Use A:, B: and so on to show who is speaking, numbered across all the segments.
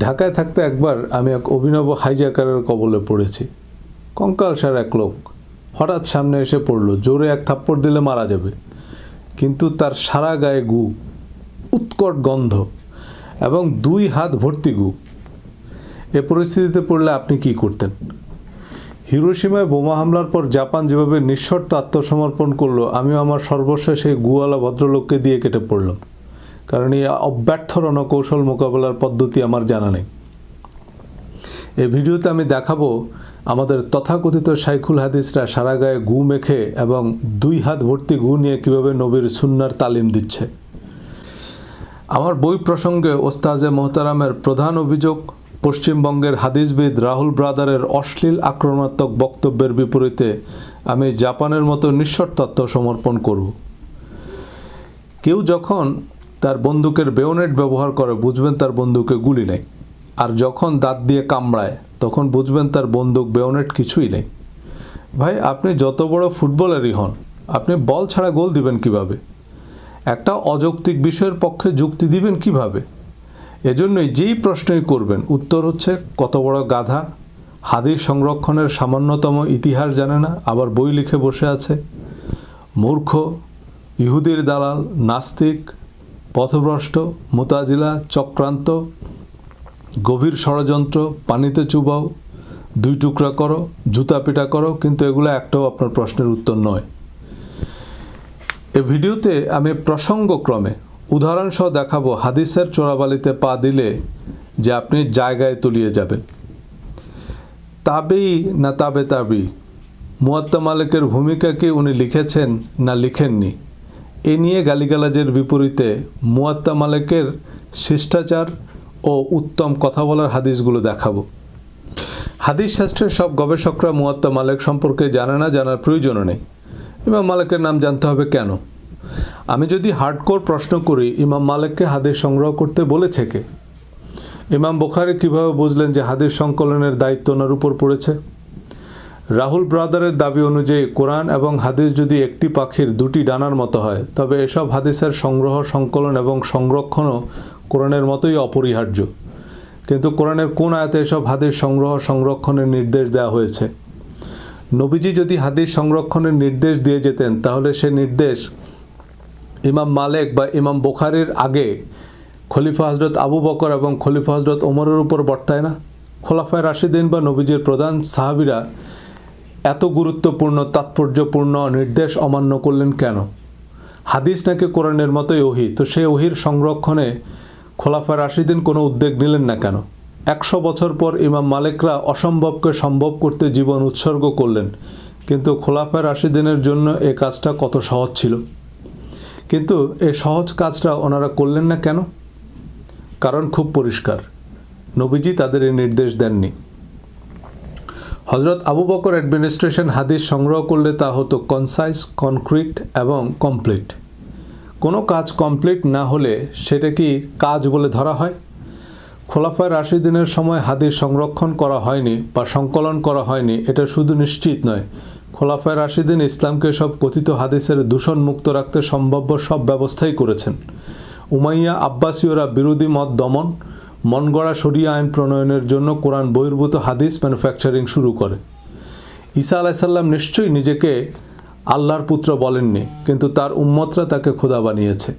A: ঢাকায় থাকতে একবার আমি এক অভিনব হাইজ্যাকারের কবলে পড়েছি। কঙ্কালসার এক লোক হঠাৎ সামনে এসে পড়ল, জোরে এক থাপ্পড় দিলে মারা যাবে, কিন্তু তার সারা গায়ে গু, উৎকট গন্ধ এবং 2 হাত ভর্তি গু। এ পরিস্থিতিতে পড়লে আপনি কি করতেন? হিরোশিমায় বোমা হামলার পর জাপান যেভাবে নিঃশর্ত আত্মসমর্পণ করলো, আমিও আমার সর্বশেষ এই গুওয়ালা ভদ্রলোককে দিয়ে কেটে পড়লাম, কারণ এই অব্যর্থ রণকৌশল মোকাবেলার পদ্ধতি আমার জানা নেই। এই ভিডিওতে আমি দেখাবো আমাদের তথাকথিত শাইখুল হাদিসরা সারা গায়ে গু মেখে এবং 2 হাত ভর্তি গু নিয়ে কীভাবে নবীর সুন্নার তালিম দিচ্ছে। আমার বই প্রসঙ্গে ওস্তাজে মোহতারামের প্রধান অভিযোগ, পশ্চিমবঙ্গের হাদিসবিদ রাহুল ব্রাদারের অশ্লীল আক্রমণাত্মক বক্তব্যের বিপরীতে আমি জাপানের মতো নিঃশর্ত আত্মসমর্পণ করব। কেউ যখন তার বন্দুকের বেয়োনেট ব্যবহার করে, বুঝবেন তার বন্দুকে গুলি নেই, আর যখন দাঁত দিয়ে কামড়ায় তখন বুঝবেন তার বন্দুক বেয়োনেট কিছুই নেই। ভাই, আপনি যত বড় ফুটবলারই হন, আপনি বল ছাড়া গোল দিবেন কিভাবে? একটা অযৌক্তিক বিষয়ের পক্ষে যুক্তি দিবেন কিভাবে? এজন্যই যেই প্রশ্নই করবেন উত্তর হচ্ছে কত বড় গাধা, হাদিস সংরক্ষণের সামান্যতম ইতিহাস জানে না, আবার বই লিখে বসে আছে, মূর্খ, ইহুদির দালাল, নাস্তিক, পথভ্রষ্ট, মুতাজিলা, চক্রান্ত, গভীর ষড়যন্ত্র, পানিতে চুবাও, 2 টুকরা করো, জুতা পিটা করো, কিন্তু এগুলো একটাও আপনার প্রশ্নের উত্তর নয়। এই ভিডিওতে আমি প্রসঙ্গক্রমে উদাহরণসহ দেখাবো হাদিসের চোরাবালিতে পা দিলে যে আপনি জায়গায় তলিয়ে যাবেন। তাবেই না তাবি, মুয়াত্তা মালিকের ভূমিকা কি উনি লিখেছেন না লিখেননি, এ নিয়ে গালিগালাজের বিপরীতে মুয়াত্তা মালিকের শিষ্টাচার ও উত্তম কথা বলার হাদিসগুলো দেখাবো। হাদিস শাস্ত্রের সব গবেষকরা মুয়াত্তা মালিক সম্পর্কে জানে না, জানার প্রয়োজনও নেই। ইমাম মালিকের নাম জানতে হবে কেন? আমি যদি হার্ডকোর প্রশ্ন করি, ইমাম মালিককে হাদিস সংগ্রহ করতে বলেছে কে? ইমাম বুখারী কীভাবে বুঝলেন যে হাদিস সংকলনের দায়িত্ব ওনার উপর পড়েছে? রাহুল ব্রাদারের দাবি অনুযায়ী কোরআন এবং হাদিস যদি একটি পাখির 2টি ডানার মতো হয়, তবে এসব হাদিসের সংগ্রহ, সংকলন এবং সংরক্ষণও কোরআনের মতোই অপরিহার্য। কিন্তু কোরআনের কোন আয়াতে এসব হাদিস সংগ্রহ, সংরক্ষণের নির্দেশ দেওয়া হয়েছে? নবীজি যদি হাদিস সংরক্ষণের নির্দেশ দিয়ে যেতেন, তাহলে সে নির্দেশ ইমাম মালিক বা ইমাম বুখারীর আগে খলিফা হজরত আবু বকর এবং খলিফা হজরত ওমরের উপর বর্তায় না? খোলাফায়ে রাশিদিন বা নবীজির প্রধান সাহাবীরা এত গুরুত্বপূর্ণ, তাৎপর্যপূর্ণ নির্দেশ অমান্য করলেন কেন? হাদিস নাকি কোরআনের মতোই ওহী, তো সেই ওহীর সংরক্ষণে খোলাফায়ে রাশিদিন কোনো উদ্যোগ নিলেন না কেন? 100 বছর পর ইমাম মালিকরা অসম্ভবকে সম্ভব করতে জীবন উৎসর্গ করলেন, কিন্তু খোলাফায়ে রাশিদিনের জন্য এই কাজটা কত সহজ ছিল। কিন্তু এই সহজ কাজটা ওনারা করলেন না কেন? কারণ খুব পরিষ্কার, নবীজি তাদের এই নির্দেশ দেননি। হজরত আবু বকর অ্যাডমিনিস্ট্রেশন হাদিস সংগ্রহ করলে তা হতো কনসাইজ, কনক্রিট এবং কমপ্লিট। কোনো কাজ কমপ্লিট না হলে সেটা কি কাজ বলে ধরা হয়? খোলাফায়ে রাশিদিনের সময় হাদিস সংরক্ষণ করা হয়নি বা সংকলন করা হয়নি, এটা শুধু নিশ্চিত নয়, খোলাফায়ে রাশিদিন ইসলামকে সব কথিত হাদিসের দূষণ মুক্ত রাখতে সম্ভাব্য সব ব্যবস্থাই করেছেন। উমাইয়া আব্বাসীয়রা বিরোধী মত দমন, মনগড়া শরিয়া আইন প্রণয়নের জন্য কোরআন বহির্ভূত হাদিস ম্যানুফ্যাকচারিং শুরু করে। ঈসা আলাইসাল্লাম নিশ্চয়ই নিজেকে আল্লাহর পুত্র বলেননি, কিন্তু তার উম্মতরা তাকে খোদা বানিয়েছে।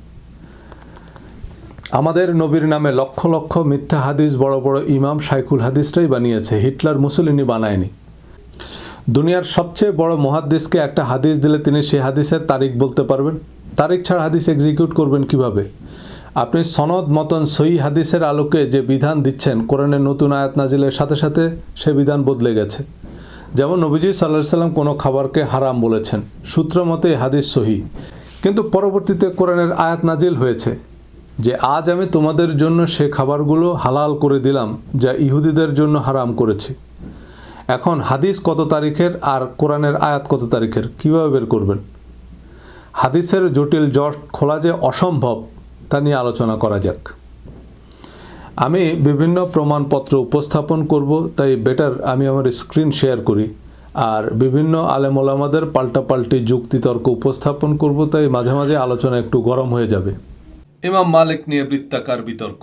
A: আমাদের নবীর নামে লক্ষ লক্ষ মিথ্যা হাদিস বড় বড় ইমাম শাইখুল হাদিসরাই বানিয়েছে, হিটলার মুসলিনি বানায়নি। দুনিয়ার সবচেয়ে বড় মুহাদ্দিসকে একটা হাদিস দিলে তিনি সেই হাদিসের তারিখ বলতে পারবেন? তারিখ ছাড়া হাদিস এক্সিকিউট করবেন কিভাবে? আপনি সনদ মতন সহি হাদিসের আলোকে যে বিধান দিচ্ছেন, কোরআনের নতুন আয়াত নাজিলের সাথে সাথে সে বিধান বদলে গেছে। যেমন নবীজি সাল্লাল্লাহু আলাইহি সাল্লাম কোনো খাবারকে হারাম বলেছেন, সূত্র মতে হাদিস সহি, কিন্তু পরবর্তীতে কোরআনের আয়াত নাজিল হয়েছে যে আজ আমি তোমাদের জন্য সে খাবারগুলো হালাল করে দিলাম যা ইহুদিদের জন্য হারাম করেছি। এখন হাদিস কত তারিখের আর কোরআনের আয়াত কত তারিখের কীভাবে বের করবেন? হাদিসের জটিল জট খোলা যে অসম্ভব, তা নিয়ে আলোচনা করা যাক। আমি বিভিন্ন প্রমাণপত্র উপস্থাপন করব, তাই বেটার আমি আমার স্ক্রিন শেয়ার করি, আর বিভিন্ন আলেম ওলামাদের পাল্টাপাল্টি যুক্তিতর্ক উপস্থাপন করব, তাই মাঝে মাঝে আলোচনা একটু গরম হয়ে যাবে। ইমাম মালিক নিয়ে বৃত্তাকার বিতর্ক।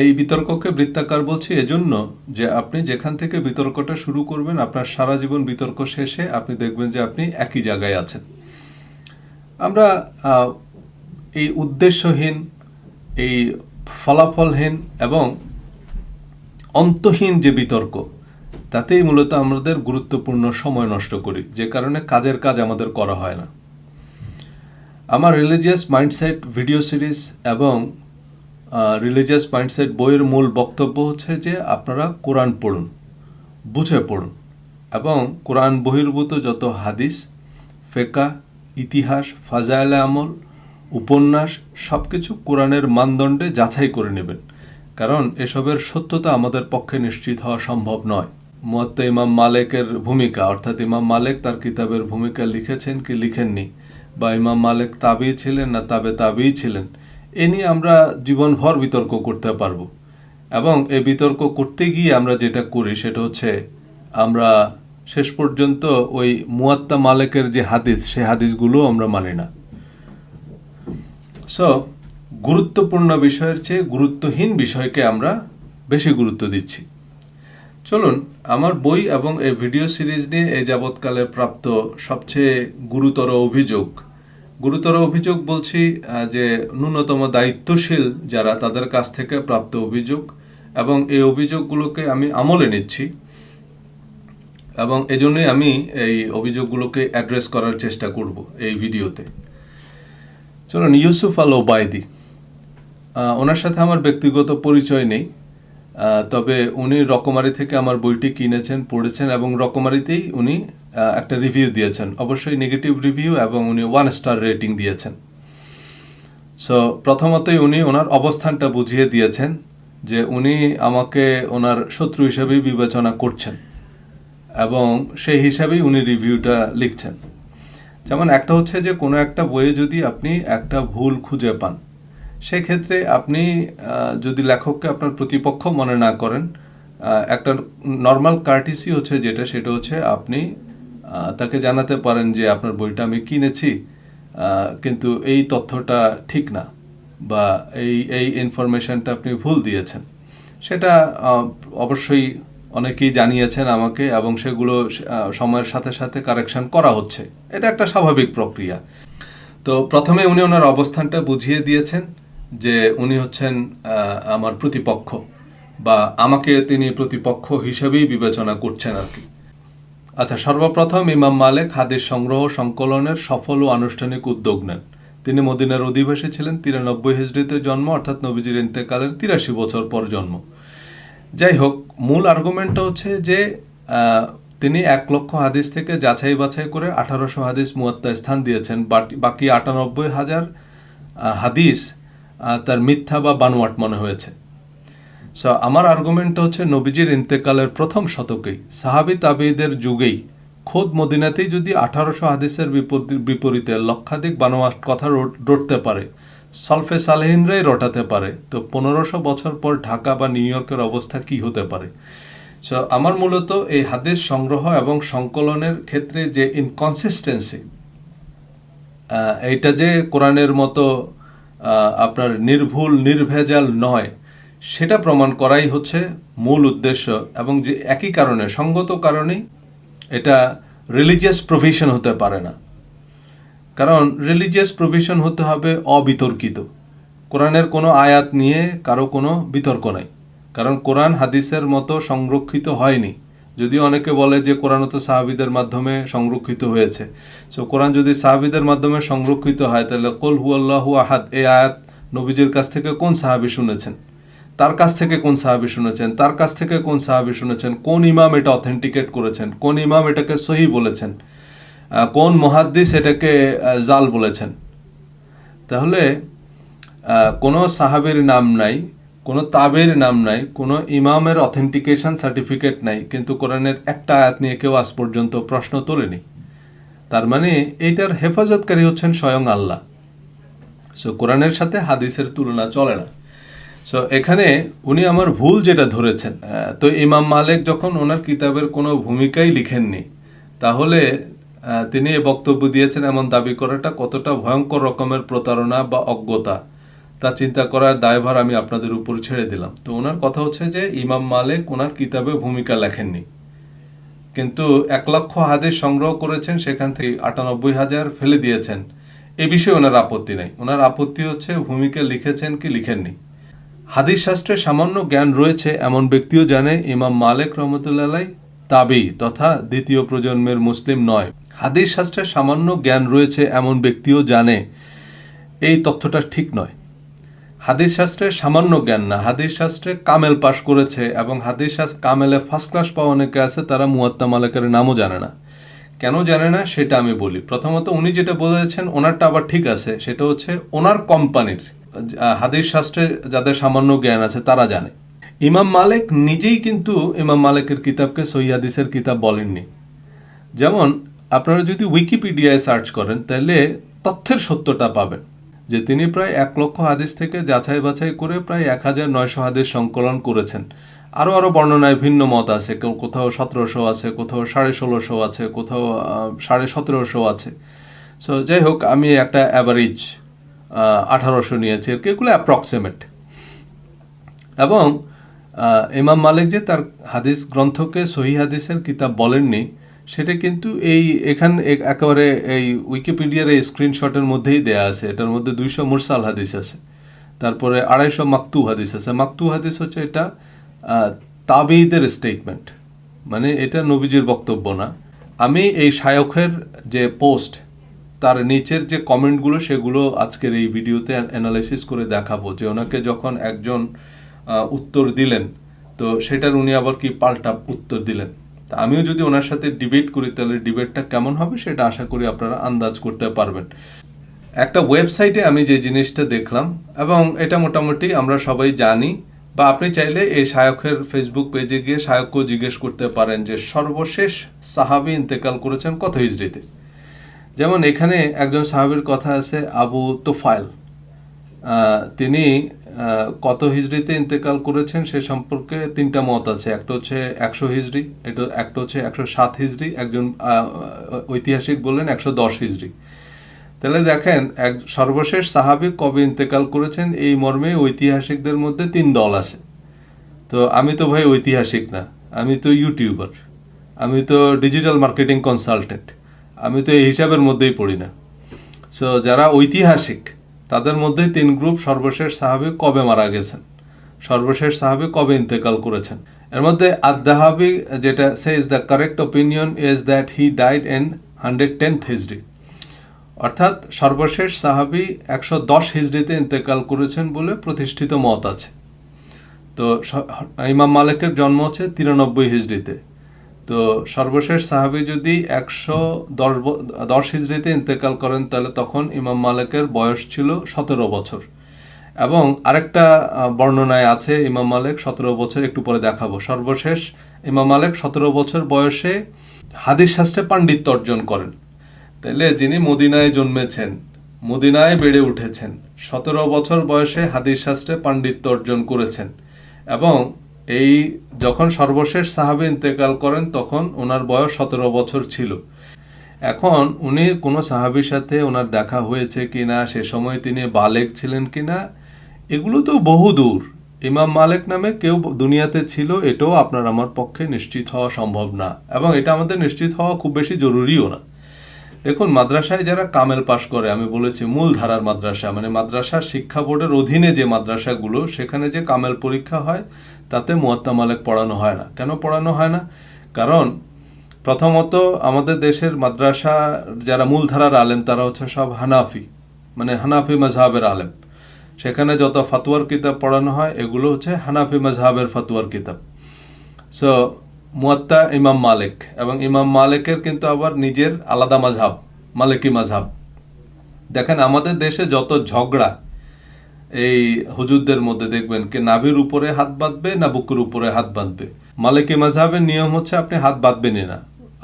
A: এই বিতর্ককে বৃত্তাকার বলছি এজন্য যে আপনি যেখান থেকে বিতর্কটা শুরু করবেন আপনার সারা জীবন বিতর্ক শেষে আপনি দেখবেন যে আপনি একই জায়গায় আছেন। আমরা এই উদ্দেশ্যহীন, এই ফলাফলহীন এবং অন্তহীন যে বিতর্ক, তাতেই মূলত আমাদের গুরুত্বপূর্ণ সময় নষ্ট করি, যে কারণে কাজের কাজ আমাদের করা হয় না। আমার রিলিজিয়াস মাইন্ডসেট ভিডিও সিরিজ এবং রিলিজিয়াস মাইন্ডসেট বইয়ের মূল বক্তব্য হচ্ছে যে আপনারা কোরআন পড়ুন, বুঝে পড়ুন এবং কোরআন বহির্ভূত যত হাদিস, ফেকা, ইতিহাস, ফাজায়েলে আমল, উপন্যাস সব কিছু কোরআনের মানদণ্ডে যাচাই করে নেবেন, কারণ এসবের সত্যতা আমাদের পক্ষে নিশ্চিত হওয়া সম্ভব নয়। মুয়াত্তা ইমাম মালিকের ভূমিকা, অর্থাৎ ইমাম মালিক তার কিতাবের ভূমিকা লিখেছেন কি লিখেননি, বা ইমাম মালিক তাবি ছিলেন না তাবেই ছিলেন, এ নিয়ে আমরা জীবনভর বিতর্ক করতে পারবো। এবং এই বিতর্ক করতে গিয়ে আমরা যেটা করি সেটা হচ্ছে আমরা শেষ পর্যন্ত ওই মুয়াত্তা মালিকের যে হাদিস, সে হাদিসগুলো আমরা মানি না। সো গুরুত্বপূর্ণ বিষয়ের চেয়ে গুরুত্বহীন বিষয়কে আমরা বেশি গুরুত্ব দিচ্ছি। চলুন আমার বই এবং এই ভিডিও সিরিজ নিয়ে এই যাবৎকালে প্রাপ্ত সবচেয়ে গুরুতর অভিযোগ বলছি যে ন্যূনতম দায়িত্বশীল যারা, তাদের কাছ থেকে প্রাপ্ত অভিযোগ, এবং এই অভিযোগগুলোকে আমি আমলে নিচ্ছি এবং এজন্যই আমি এই অভিযোগগুলোকে অ্যাড্রেস করার চেষ্টা করব এই ভিডিওতে। চলুন, ইউসুফ আল ওবায়দি, ওনার সাথে আমার ব্যক্তিগত পরিচয় নেই, তবে উনি রকমারি থেকে আমার বইটি কিনেছেন, পড়েছেন এবং রকমারিতেই উনি একটা রিভিউ দিয়েছেন, অবশ্যই নেগেটিভ রিভিউ, এবং উনি 1 স্টার রেটিং দিয়েছেন। সো প্রথমতই উনি ওনার অবস্থানটা বুঝিয়ে দিয়েছেন যে উনি আমাকে ওনার শত্রু হিসেবেই বিবেচনা করছেন এবং সেই হিসাবেই উনি রিভিউটা লিখছেন। যেমন একটা হচ্ছে যে কোনো একটা বইয়ে যদি আপনি একটা ভুল খুঁজে পান, সেক্ষেত্রে আপনি যদি লেখককে আপনার প্রতিপক্ষ মনে না করেন, একটা নর্মাল কার্টিসি হচ্ছে যেটা, সেটা হচ্ছে আপনি তাকে জানাতে পারেন যে আপনার বইটা আমি কিনেছি, কিন্তু এই তথ্যটা ঠিক না, বা এই ইনফরমেশনটা আপনি ভুল দিয়েছেন। সেটা অবশ্যই অনেকেই জানিয়েছেন আমাকে এবং সেগুলো সময়ের সাথে সাথে কারেকশন করা হচ্ছে, এটা একটা স্বাভাবিক প্রক্রিয়া। তো প্রথমে উনি ওনার অবস্থানটা বুঝিয়ে দিয়েছেন যে উনি হচ্ছেন আমার প্রতিপক্ষ, বা আমাকে তিনি প্রতিপক্ষ হিসেবেই বিবেচনা করছেন আর কি। আচ্ছা, সর্বপ্রথম ইমাম মালিক হাদিস সংগ্রহ সংকলনের সফল ও আনুষ্ঠানিক উদ্যোগ নেন। তিনি মদিনার অধিবাসী ছিলেন, 93 হিজরিতে জন্ম, অর্থাৎ নবীজির ইন্তেকালের 83 বছর পর জন্ম। যাই হোক, মূল আর্গুমেন্টটা হচ্ছে যে তিনি 1 লক্ষ হাদিস থেকে যাচাই বাছাই করে 1800 হাদিস মুয়াত্তা স্থান দিয়েছেন, বাকি 98,000 হাদিস তার মিথ্যা বা বানোয়াট মনে হয়েছে। সো আমার আর্গুমেন্টটা হচ্ছে নবীজির ইন্তেকালের প্রথম শতকেই, সাহাবি তাবেঈদের যুগেই, খোদ মদিনাতেই যদি 1800 হাদিসের বিপরীতে লক্ষাধিক বানোয়াট কথা রটতে পারে, সলফে সালেহিনরাই রটাতে পারে, তো 1500 বছর পর ঢাকা বা নিউ ইয়র্কের অবস্থা কি হতে পারে। সো আমার মূলত এই হাদিস সংগ্রহ এবং সংকলনের ক্ষেত্রে যে ইনকনসিস্টেন্সি, এইটা যে কোরআনের মতো আপনার নির্ভুল নির্ভেজাল নয়, সেটা প্রমাণ করাই হচ্ছে মূল উদ্দেশ্য। এবং যে একই কারণে, সঙ্গত কারণেই এটা রিলিজিয়াস প্রভিশন হতে পারে না, কারণ রিলিজিয়াস প্রভিশন হতে হবে অবিতর্কিত। কোরআনের কোনো আয়াত নিয়ে কারো কোনো বিতর্ক নাই, কারণ কোরআন হাদিসের মতো সংরক্ষিত হয়নি। যদিও অনেকে বলে যে কোরআন তো সাহাবীদের মাধ্যমে সংরক্ষিত হয়েছে। সো কোরআন যদি সাহাবীদের মাধ্যমে সংরক্ষিত হয়, তাহলে কুল হুয়াল্লাহু আহাদ এই আয়াত নবীজির কাছ থেকে কোন সাহাবী শুনেছেন, তার কাছ থেকে কোন সাহাবী শুনেছেন, তার কাছ থেকে কোন সাহাবী শুনেছেন, কোন ইমাম এটা অথেন্টিকেট করেছেন, কোন ইমাম এটাকে সহি বলেছেন, কোন মুহাদ্দিস এটাকে জাল বলেছেন। তাহলে কোনো সাহাবীর নাম নাই, কোনো তাবের নাম নাই, কোনো ইমামের অথেন্টিকেশন সার্টিফিকেট নাই, কিন্তু কোরআনের একটা আয়াত নিয়ে কেউ আজ পর্যন্ত প্রশ্ন তোলেনি। তার মানে এইটার হেফাজতকারী হচ্ছেন স্বয়ং আল্লাহ। সো কোরআনের সাথে হাদিসের তুলনা চলে না। সো এখানে উনি আমার ভুল যেটা ধরেছেন, তো ইমাম মালিক যখন ওনার কিতাবের কোনো ভূমিকাই লিখেননি, তাহলে তিনি এ বক্তব্য দিয়েছেন এমন দাবি করাটা কতটা ভয়ঙ্কর রকমের প্রতারণা বা অজ্ঞতা, তা চিন্তা করার দায়ভার আমি আপনাদের উপর ছেড়ে দিলাম। তো ওনার কথা হচ্ছে যে ইমাম মালিক ওনার কিতাবে ভূমিকা লেখেননি, কিন্তু 1,00,000 হাদিস সংগ্রহ করেছেন, সেখান থেকে 98,000 ফেলে দিয়েছেন। এ বিষয়ে ওনার আপত্তি নেই। ওনার আপত্তি হচ্ছে ভূমিকা লিখেছেন কি লিখেননি। হাদিস শাস্ত্রে সামান্য জ্ঞান রয়েছে এমন ব্যক্তিও জানে ইমাম মালিক রহমতুল্লাহ আলাইহি তাবি তথা দ্বিতীয় প্রজন্মের মুসলিম নয়। হাদিস শাস্ত্রে সামান্য জ্ঞান রয়েছে এমন ব্যক্তিও জানে এই তথ্যটা ঠিক নয়। হাদিস শাস্ত্রে সামান্য জ্ঞান না, হাদিস শাস্ত্রে কামেল পাশ করেছে এবং হাদিস শাস্ত্র কামেলে ফার্স্ট ক্লাস পাওয়া অনেকে আছে, তারা মুয়াত্তা মালিকের নামও জানে না। কেন জানে না সেটা আমি বলি। প্রথমত উনি যেটা বলেছেন ওনারটা আবার ঠিক আছে, সেটা হচ্ছে ওনার কোম্পানির হাদিস শাস্ত্রে যাদের সামান্য জ্ঞান আছে তারা জানে। ইমাম মালিক নিজেই কিন্তু ইমাম মালিকের কিতাবকে সহিহ হাদিসের কিতাব বলেননি। যেমন আপনারা যদি উইকিপিডিয়ায় সার্চ করেন তাহলে তথ্যের সত্যতা পাবেন যে তিনি প্রায় 1,00,000 হাদিস থেকে যাচাই বাছাই করে প্রায় 1,900 হাদিস সংকলন করেছেন। আরও বর্ণনায় ভিন্ন মত আছে, কোথাও 1700 আছে, কোথাও 1650 আছে, কোথাও 1750 আছে। সো যাই হোক, আমি একটা অ্যাভারেজ 1800 নিয়েছি, এগুলো অ্যাপ্রক্সিমেট। এবং ইমাম মালিক যে তার হাদিস গ্রন্থকে সহিহ হাদিসের কিতাব বলেননি, সেটা কিন্তু একেবারে এই উইকিপিডিয়ার এই স্ক্রিনশটের মধ্যেই দেয়া আছে। এটার মধ্যে 200 মুরসাল হাদিস আছে, তারপরে 250 মাকতু হাদিস আছে। মাকতু হাদিস হচ্ছে এটা তাবেঈদের স্টেটমেন্ট, মানে এটা নবীজির বক্তব্য না। আমি এই শায়খের যে পোস্ট তার নিচের যে কমেন্টগুলো সেগুলো আজকের এই ভিডিওতে অ্যানালাইসিস করে দেখাবো, যে ওনাকে যখন একজন উত্তর দিলেন তো সেটার উনি আবার কি পাল্টা উত্তর দিলেন। তা আমিও যদি ওনার সাথে ডিবেট করি তাহলে ডিবেটটা কেমন হবে সেটা আশা করি আপনারা আন্দাজ করতে পারবেন। একটা ওয়েবসাইটে আমি যে জিনিসটা দেখলাম, এবং এটা মোটামুটি আমরা সবাই জানি, বা আপনি চাইলে এই শায়খের ফেসবুক পেজে গিয়ে শায়ককেও জিজ্ঞেস করতে পারেন যে সর্বশেষ সাহাবী ইন্তেকাল করেছেন কত হিজরিতে। যেমন এখানে একজন সাহাবীর কথা আছে আবু তোফাইল, তিনি কত হিজরিতে ইন্তেকাল করেছেন সে সম্পর্কে 3টা মত আছে। একটা হচ্ছে 100 হিজরি, একটা হচ্ছে 107 হিজরি, একজন ঐতিহাসিক বললেন 110 হিজরি। তাহলে দেখেন সর্বশেষ সাহাবী কবে ইন্তেকাল করেছেন এই মর্মে ঐতিহাসিকদের মধ্যে 3 দল আছে। তো আমি তো ভাই ঐতিহাসিক না, আমি তো ইউটিউবার, আমি তো ডিজিটাল মার্কেটিং কনসালটেন্ট, আমি তো এই হিসাবের মধ্যেই পড়ি না। সো যারা ঐতিহাসিক তাদের মধ্যে 3 গ্রুপ, সর্বশেষ সাহাবী কবে মারা গেছেন, সর্বশেষ সাহাবী কবে ইন্তেকাল করেছেন। এর মধ্যে আদ-দাহাবি যেটা says the correct opinion is that he died in 110th হিজরি, অর্থাৎ সর্বশেষ সাহাবী 110 হিজরিতে ইন্তেকাল করেছেন বলে প্রতিষ্ঠিত মত আছে। তো ইমাম মালিকের জন্ম হচ্ছে 93 হিজরিতে। তো সর্বশেষ সাহাবী যদি 110 হিজরিতে ইন্তেকাল করেন তাহলে তখন ইমাম মালিকের বয়স ছিল 17 বছর। এবং আরেকটা বর্ণনায় আছে ইমাম মালিক 17 বছর, একটু পরে দেখাবো। সর্বশেষ ইমাম মালিক 17 বছর বয়সে হাদিস শাস্ত্রে পাণ্ডিত্য অর্জন করেন। তাইলে যিনি মদিনায় জন্মেছেন, মদিনায় বেড়ে উঠেছেন, 17 বছর বয়সে হাদিস শাস্ত্রে পাণ্ডিত্য অর্জন করেছেন, এবং এই যখন সর্বশেষ সাহাবী ইন্তেকাল করেন তখন ওনার বয়স 17 বছর ছিল। এখন উনি কোনো সাহাবীর সাথে ওনার দেখা হয়েছে কিনা, সে সময় তিনি বালেগ ছিলেন কিনা, এগুলো তো বহু দূর। ইমাম মালিক নামে কেউ দুনিয়াতে ছিল এটাও আপনার আমার পক্ষে নিশ্চিত হওয়া সম্ভব না, এবং এটা আমাদের নিশ্চিত হওয়া খুব বেশি জরুরিও না। দেখুন, মাদ্রাসায় যারা কামেল পাশ করে, আমি বলেছি মূল ধারার মাদ্রাসা, মানে মাদ্রাসার শিক্ষা বোর্ডের অধীনে যে মাদ্রাসাগুলো, সেখানে যে কামেল পরীক্ষা হয় তাতে মুয়াত্তা মালিক পড়ানো হয় না। কেন পড়ানো হয় না? কারণ প্রথমত আমাদের দেশের মাদ্রাসা যারা মূল ধারার আলেম তারা হচ্ছে সব হানাফি, মানে হানাফি মাজহাবের আলেম। সেখানে যত ফাতোয়ার কিতাব পড়ানো হয় এগুলো হচ্ছে হানাফি মাজহাবের ফাতোয়ার কিতাব। সো মুয়াত্তা ইমাম মালিক, এবং ইমাম মালিকের কিন্তু আবার নিজের আলাদা মাজহাব, মালিকি মাজহাব। দেখেন আমাদের দেশে যত ঝগড়া এই হুজুরদের মধ্যে, দেখবেন কে নাভির উপরে হাত বাঁধবে না বুকের উপরে হাত বাঁধবে। মালিকি মাজহাবের নিয়ম হচ্ছে আপনি হাত বাঁধবেনই না।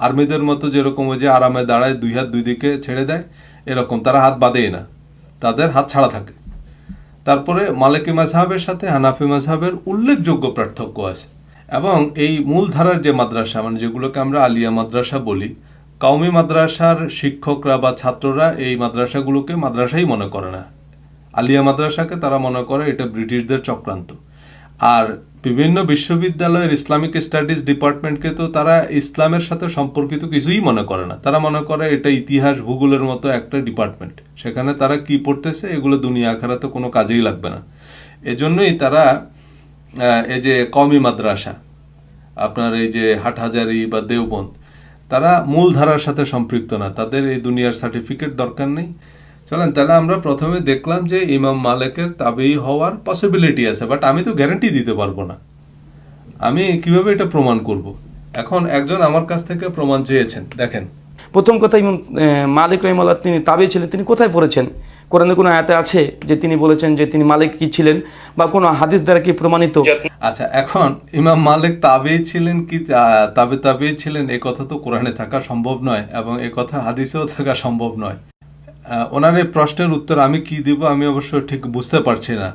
A: আর্মিদের মতো যেরকম ওই যে আরামে দাঁড়ায়, 2 হাত 2 দিকে ছেড়ে দেয়, এরকম তারা হাত বাঁধেই না, তাদের হাত ছাড়া থাকে। তারপরে মালিকি মাজহাবের সাথে হানাফি মাজহাবের উল্লেখযোগ্য পার্থক্য আছে। এবং এই মূল ধারার যে মাদ্রাসা, মানে যেগুলোকে আমরা আলিয়া মাদ্রাসা বলি, কওমি মাদ্রাসার শিক্ষকরা বা ছাত্ররা এই মাদ্রাসাগুলোকে মাদ্রাসাই মনে করে না। আলিয়া মাদ্রাসাকে তারা মনে করে এটা ব্রিটিশদের চক্রান্ত। আর বিভিন্ন বিশ্ববিদ্যালয়ের ইসলামিক স্টাডিজ ডিপার্টমেন্টকে তো তারা ইসলামের সাথে সম্পর্কিত কিছুই মনে করে না, তারা মনে করে এটা ইতিহাস ভূগোলের মতো একটা ডিপার্টমেন্ট, সেখানে তারা কি পড়তেছে এগুলো দুনিয়া আখেরাতে কোনো কাজেই লাগবে না। এজন্যই তারা এই যে কওমি মাদ্রাসা, আপনার এই যে হাটহাজারি বা দেওবন্দ, তারা মূল ধারার সাথে সম্পৃক্ত না, তাদের এই দুনিয়ার সার্টিফিকেট দরকার নেই। চলেন তাহলে আমরা প্রথমে দেখলাম যে ইমাম মালিকের তাবেঈ হওয়ার পসিবিলিটি আছে, বাট আমি তো গ্যারান্টি দিতে পারবো না, আমি কিভাবে এটা প্রমাণ করব। এখন একজন আমার কাছ থেকে প্রমাণ চেয়েছেন, দেখেন।
B: প্রথম কথা, ইমাম মালিক রাহিমাহুল্লাহ তিনি তাবেঈ ছিলেন, তিনি কোথায় পড়েছেন? কোরআনে কোনো আয়াতে আছে যে তিনি বলেছেন যে তিনি মালিক কি ছিলেন, বা কোনো হাদিস দ্বারা কি প্রমাণিত?
A: আচ্ছা, এখন ইমাম মালিক তাবেঈ ছিলেন কি তাবেঈ ছিলেন এই কথা তো কোরআনে থাকা সম্ভব নয়, এবং এই কথা হাদিসেও থাকা সম্ভব নয়। ওনার এই প্রশ্নের উত্তর আমি কি দিব আমি অবশ্য ঠিক বুঝতে পারছি না।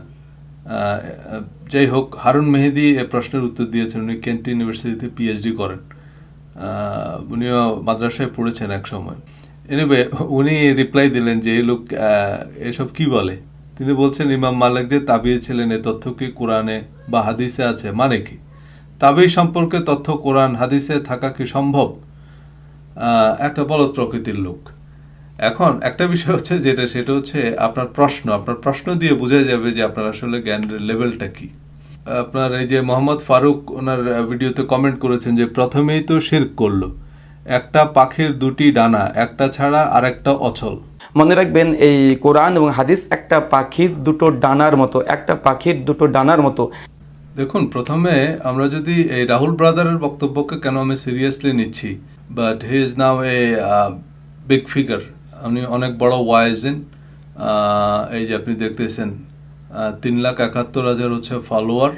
A: যাই হোক, হারুন মেহেদি এই প্রশ্নের উত্তর দিয়েছেন, উনি কেন্ট ইউনিভার্সিটিতে পিএইচডি করেন, উনিও মাদ্রাসায় পড়েছেন এক সময়। এনিওয়ে, উনি রিপ্লাই দিলেন যে এই লোক এসব কি বলে। তিনি বলছেন ইমাম মালিক যে তাবেঈ ছিলেন এই তথ্য কি কোরআনে বা হাদিসে আছে? মানে কি তাবেঈ সম্পর্কে তথ্য কোরআন হাদিসে থাকা কি সম্ভব? একটা বলদ প্রকৃতির লোক। এখন একটা বিষয় হচ্ছে সেটা হচ্ছে আপনার প্রশ্ন দিয়ে বোঝা যাবে যে আপনার আসলে জ্ঞানের লেভেলটা কি। আপনার এই যে মোহাম্মদ ফারুক ওনার ভিডিওতে কমেন্ট করেছেন যে প্রথমেই তো শিরক করলো, একটা পাখির দুটি ডানা, একটা ছাড়া আর একটা অচল।
B: মনে রাখবেন, এই কোরআন এবং হাদিস একটা পাখির দুটো ডানার মতো, একটা পাখির দুটো ডানার মতো।
A: দেখুন, প্রথমে আমরা যদি এই রাহুল ব্রাদারের বক্তব্যকে কেন আমি সিরিয়াসলি নিচ্ছি, but he is now a big figure, উনি অনেক বড় ওয়াইজেন। এই যে আপনি দেখতেছেন 3,71,000 হচ্ছে ফলোয়ার,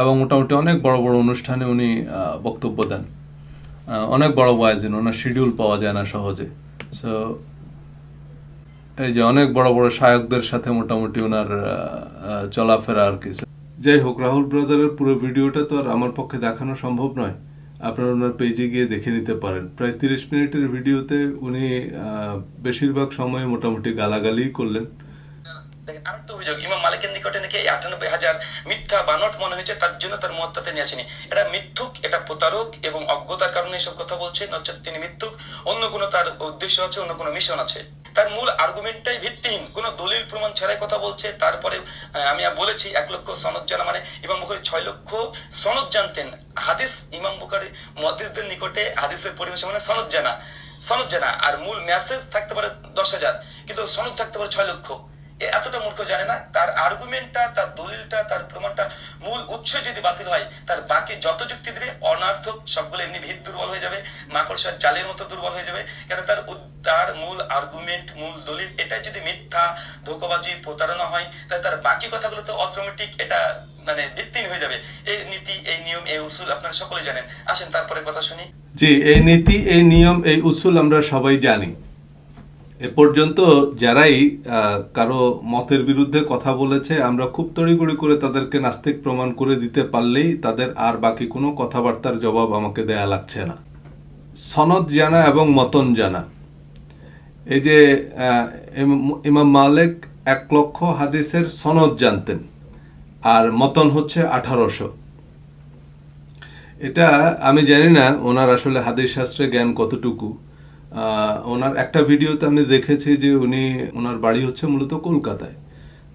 A: এবং মোটামুটি অনেক বড় বড় অনুষ্ঠানে উনি বক্তব্য দেন, অনেক বড় ওয়াইজেন, ওনার শিডিউল পাওয়া যায় না সহজে। সো এই যে অনেক বড় বড় শায়কদের সাথে মোটামুটি ওনার চলাফেরা আর কি। যাই হোক, রাহুল ব্রাদারের পুরো ভিডিওটা তো আর আমার পক্ষে দেখানো সম্ভব নয়, আপনারা ওনার পেজে গিয়ে দেখে নিতে পারেন। প্রায় 30 মিনিটের ভিডিওতে উনি বেশিরভাগ সময় মোটামুটি গালাগালি করলেন।
C: আরেকটা অভিযোগ, ইমাম মালিকের নিকটে নাকি 98,000 মিথ্যা বানট মনে হয়েছে, তার জন্য তার মুওয়াত্তাতে নিয়ে আসেনি। এটা মিথ্যুক, এটা প্রতারক, এবং অজ্ঞতার কারণে এসব কথা বলছে, নচেত তিনি মিথ্যুক, অন্য কোনো তার উদ্দেশ্য আছে, অন্য কোনো মিশন আছে। তার মূল আর্গুমেন্টটাই ভিত্তিহীন, কোনো দলিল প্রমাণ ছাড়াই কথা বলছে। তারপরে আমি বলেছি 1 লক্ষ সনদ জানা, মানে ইমাম বুখারী 6 লক্ষ সনদ জানতেন। হাদিস ইমাম বুখারী মুহাদ্দিসদের নিকটে হাদিসের পরিভাষা মানে সনদ জানা, আর মূল মেসেজ থাকতে পারে 10,000, কিন্তু সনদ থাকতে পারে 6 লক্ষ। এতটা মূর্খ জানে না। তার আর্গুমেন্টটা, তার দলিলটা, তার প্রমাণটা, মূল উৎস যদি বাতিল হয়, তার বাকি যত যুক্তি দেবে অনার্থক, সবগুলো এমনি ভিত দুর্বল হয়ে যাবে, মাকড়সার জালের মতো দুর্বল হয়ে যাবে। কেন তার মূল আর্গুমেন্ট, মূল দলিল এটা যদি মিথ্যা, ধোঁকাবাজি, প্রতারণা হয়, তাহলে তার বাকি কথাগুলো তো অটোমেটিক এটা মানে ভিত্তিহীন হয়ে যাবে। এই নীতি, এই নিয়ম, এই উসুল আপনারা সকলে জানেন। আসেন তারপরে কথা শুনি।
A: জি, এই নীতি, এই নিয়ম, এই উসুল আমরা সবাই জানি। এ পর্যন্ত যারাই কারো মতের বিরুদ্ধে কথা বলেছে, আমরা খুব তড়িঘড়ি করে তাদেরকে নাস্তিক প্রমাণ করে দিতে পারলেই তাদের আর বাকি কোনো কথাবার্তার জবাব আমাকে দেয়া লাগছে না। সনদ জানা এবং মতন জানা, এই যে ইমাম মালিক 1 লক্ষ হাদিসের সনদ জানতেন, আর মতন হচ্ছে 1800। এটা আমি জানি না ওনার আসলে হাদিস শাস্ত্রে জ্ঞান কতটুকু। ওনার একটা ভিডিওতে আমি দেখেছি যে ওনার বাড়ি হচ্ছে মূলত কলকাতায়,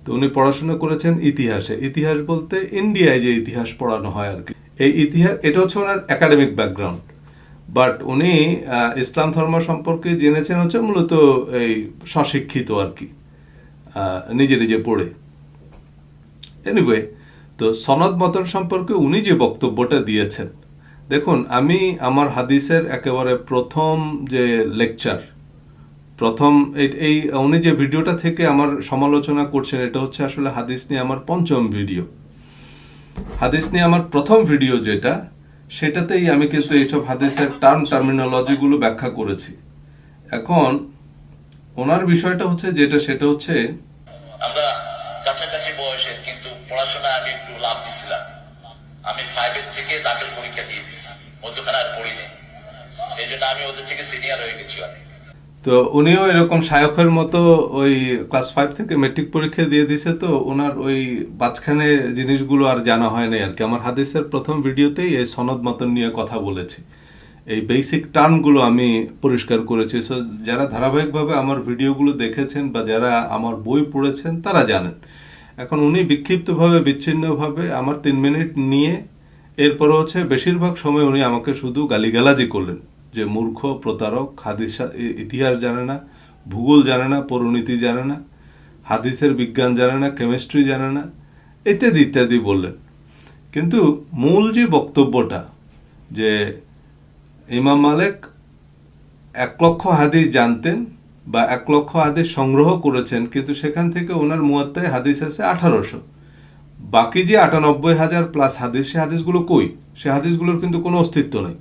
A: তো উনি পড়াশোনা করেছেন ইতিহাসে। ইতিহাস বলতে ইন্ডিয়ায় যে ইতিহাস পড়ানো হয় আর কি, এই ইতিহাস, এটা হচ্ছে ওনার একাডেমিক ব্যাকগ্রাউন্ড। বাট উনি ইসলাম ধর্ম সম্পর্কে জেনেছেন হচ্ছে মূলত এই স্বশিক্ষিত আর কি, নিজে পড়ে। এনিওয়ে, তো সনদ মতন সম্পর্কে উনি যে বক্তব্যটা দিয়েছেন, দেখুন, আমি আমার হাদিসের একেবারে প্রথম যে লেকচার, এই উনি যে ভিডিওটা থেকে আমার সমালোচনা করছেন, এটা হচ্ছে আসলে হাদিস নিয়ে আমার 5ম ভিডিও। হাদিস নিয়ে আমার প্রথম ভিডিও যেটা, সেটাতেই আমি কিন্তু এইসব হাদিসের টার্মিনোলজিগুলো ব্যাখ্যা করেছি। এখন ওনার বিষয়টা হচ্ছে সেটা হচ্ছে
D: আমরা কাছাকাছি বয়সের, কিন্তু পড়াশোনা আমি একটু লাভ দিছিলাম। আমি 5 থেকে দাখিল পরীক্ষা দিয়ে দিচ্ছি, মধ্যখানে আর পড়িনি, এই জন্য আমি ওদের থেকে সিনিয়র হয়ে গেছি অনেক।
A: তো উনিও এরকম শায়খের মতো ওই ক্লাস 5 থেকে মেট্রিক পরীক্ষা দিয়ে দিছে, তো ওনার ওই মাঝখানে জিনিসগুলো আর জানা হয় নাই আর কি। আমার হাদিসের প্রথম ভিডিওতেই এই সনদ মতন নিয়ে কথা বলেছি, এই বেসিক টার্মগুলো আমি পরিষ্কার করেছি। সো যারা ধারাবাহিকভাবে আমার ভিডিওগুলো দেখেছেন বা যারা আমার বই পড়েছেন তারা জানেন। এখন উনি বিক্ষিপ্তভাবে বিচ্ছিন্নভাবে আমার 3 মিনিট নিয়ে এরপর হচ্ছে বেশিরভাগ সময় উনি আমাকে শুধু গালিগালাজি করলেন যে মূর্খ, প্রতারক, হাদিস ইতিহাস জানে না, ভূগোল জানে না, পরিণীতি জানে না, হাদিসের বিজ্ঞান জানে না, কেমিস্ট্রি জানে না, ইত্যাদি ইত্যাদি বললেন। কিন্তু মূল যে বক্তব্যটা যে ইমাম মালিক 1 লক্ষ হাদিস জানতেন বা 1 লক্ষ হাদিস সংগ্রহ করেছেন, কিন্তু সেখান থেকে ওনার মুয়াত্তায় হাদিস আছে 1800, বাকি যে 98,000 প্লাস হাদিস, সে হাদিসগুলো কই? সে হাদিসগুলোর কিন্তু কোনো অস্তিত্ব নেই।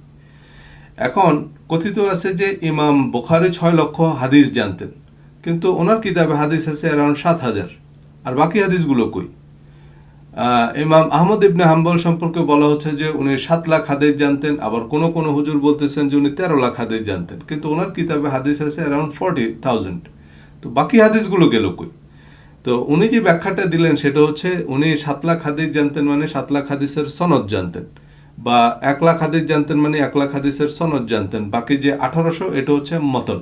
A: এখন কথিত আছে যে ইমাম বুখারী 6 লক্ষ হাদিস জানতেন, কিন্তু ওনার কিতাবে হাদিস আছে অ্যারাউন্ড 7,000, আর বাকি হাদিসগুলো কই? ইমাম আহমদ ইবনে হাম্বল সম্পর্কে বলা হচ্ছে যে উনি 7 লাখ হাদিস জানতেন, আবার কোনো কোনো হুজুর বলতেছেন যে উনি 13 লাখ হাদিস জানতেন, কিন্তু ওনার কিতাবে হাদিস আছে অ্যারাউন্ড 40,000। তো বাকি হাদিসগুলো গেল কই? তো উনি যে ব্যাখ্যাটা দিলেন সেটা হচ্ছে উনি 7 লাখ হাদিস জানতেন মানে 7 লাখ হাদিসের সনদ জানতেন, বা 1 লাখ হাদিস জানতেন মানে 1 লাখ হাদিসের সনদ জানতেন, বাকি যে 1800 এটা হচ্ছে মতন।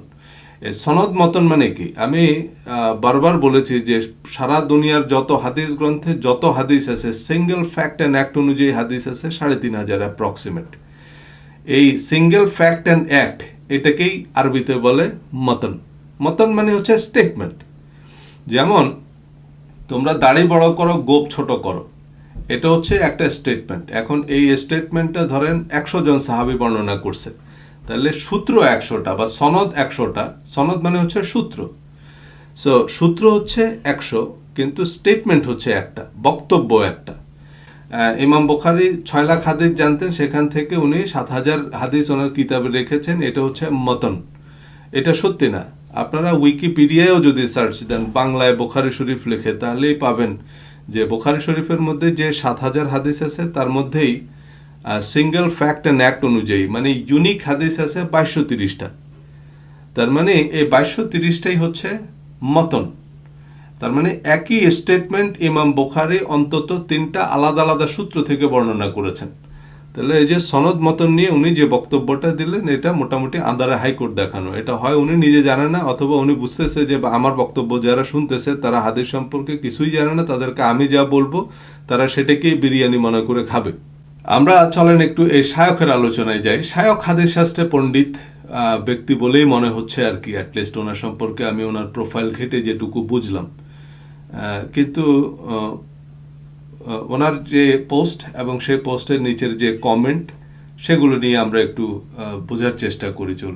A: সনদ মতন মানে কি? আমি বারবার বলেছি যে সারা দুনিয়ার যত হাদিস গ্রন্থে যত হাদিস আছে, সিঙ্গেল ফ্যাক্ট অ্যান্ড অ্যাক্ট অনুযায়ী হাদিস আছে 3,500 অ্যাপ্রক্সিমেট। এই সিঙ্গেল ফ্যাক্ট অ্যান্ড অ্যাক্ট এটাকেই আরবিতে বলে মতন। মতন মানে হচ্ছে স্টেটমেন্ট। যেমন তোমরা দাড়ি বড় করো, গোপ ছোট করো, এটা হচ্ছে একটা স্টেটমেন্ট। এখন এই স্টেটমেন্টটা ধরেন 100 জন সাহাবী বর্ণনা করছে, তাহলে সূত্র 100টা বা সনদ 100টা। সনদ মানে হচ্ছে সূত্র। সো সূত্র হচ্ছে 100, কিন্তু স্টেটমেন্ট হচ্ছে একটা, বক্তব্য একটা। ইমাম বুখারী 6 লাখ হাদিস জানতেন, সেখান থেকে উনি 7,000 হাদিস ওনার কিতাবে রেখেছেন, এটা হচ্ছে মতন। এটা সত্যি না। আপনারা উইকিপিডিয়ায়ও যদি সার্চ দেন, বাংলায় বুখারী শরীফ লিখে, তাহলেই পাবেন যে বুখারী শরীফের মধ্যে যে 7,000 হাদিস আছে তার মধ্যেই সিঙ্গেল ফ্যাক্ট অ্যান্ড অ্যাক্ট অনুযায়ী মানে ইউনিক হাদিস আছে 2230টা। তার মানে এই 2230টাই হচ্ছে মতন। তার মানে একই স্টেটমেন্ট ইমাম বুখারী অন্তত 3টা আলাদা আলাদা সূত্র থেকে বর্ণনা করেছেন। তাহলে এই যে সনদ মতন নিয়ে উনি যে বক্তব্যটা দিলেন, এটা মোটামুটি আন্দারে হাইকোর্ট দেখানো। এটা হয় উনি নিজে জানে না, অথবা উনি বুঝতেছে যে আমার বক্তব্য যারা শুনতেছে তারা হাদিস সম্পর্কে কিছুই জানে না, তাদেরকে আমি যা বলবো তারা সেটাকেই বিরিয়ানি মনে করে খাবে। আমরা চলেন একটু এই শায়খের আলোচনায় যাই। শায়খ হাদিস শাস্ত্রে পণ্ডিত ব্যক্তি বলেই মনে হচ্ছে আর কি, অ্যাটলিস্ট ওনার সম্পর্কে আমি ওনার প্রোফাইল ঘেটে যেটুকু বুঝলাম। কিন্তু ওনার যে পোস্ট এবং সেই পোস্টের নিচের যে কমেন্ট, সেগুলো নিয়ে আমরা একটু বোঝার চেষ্টা করি। চল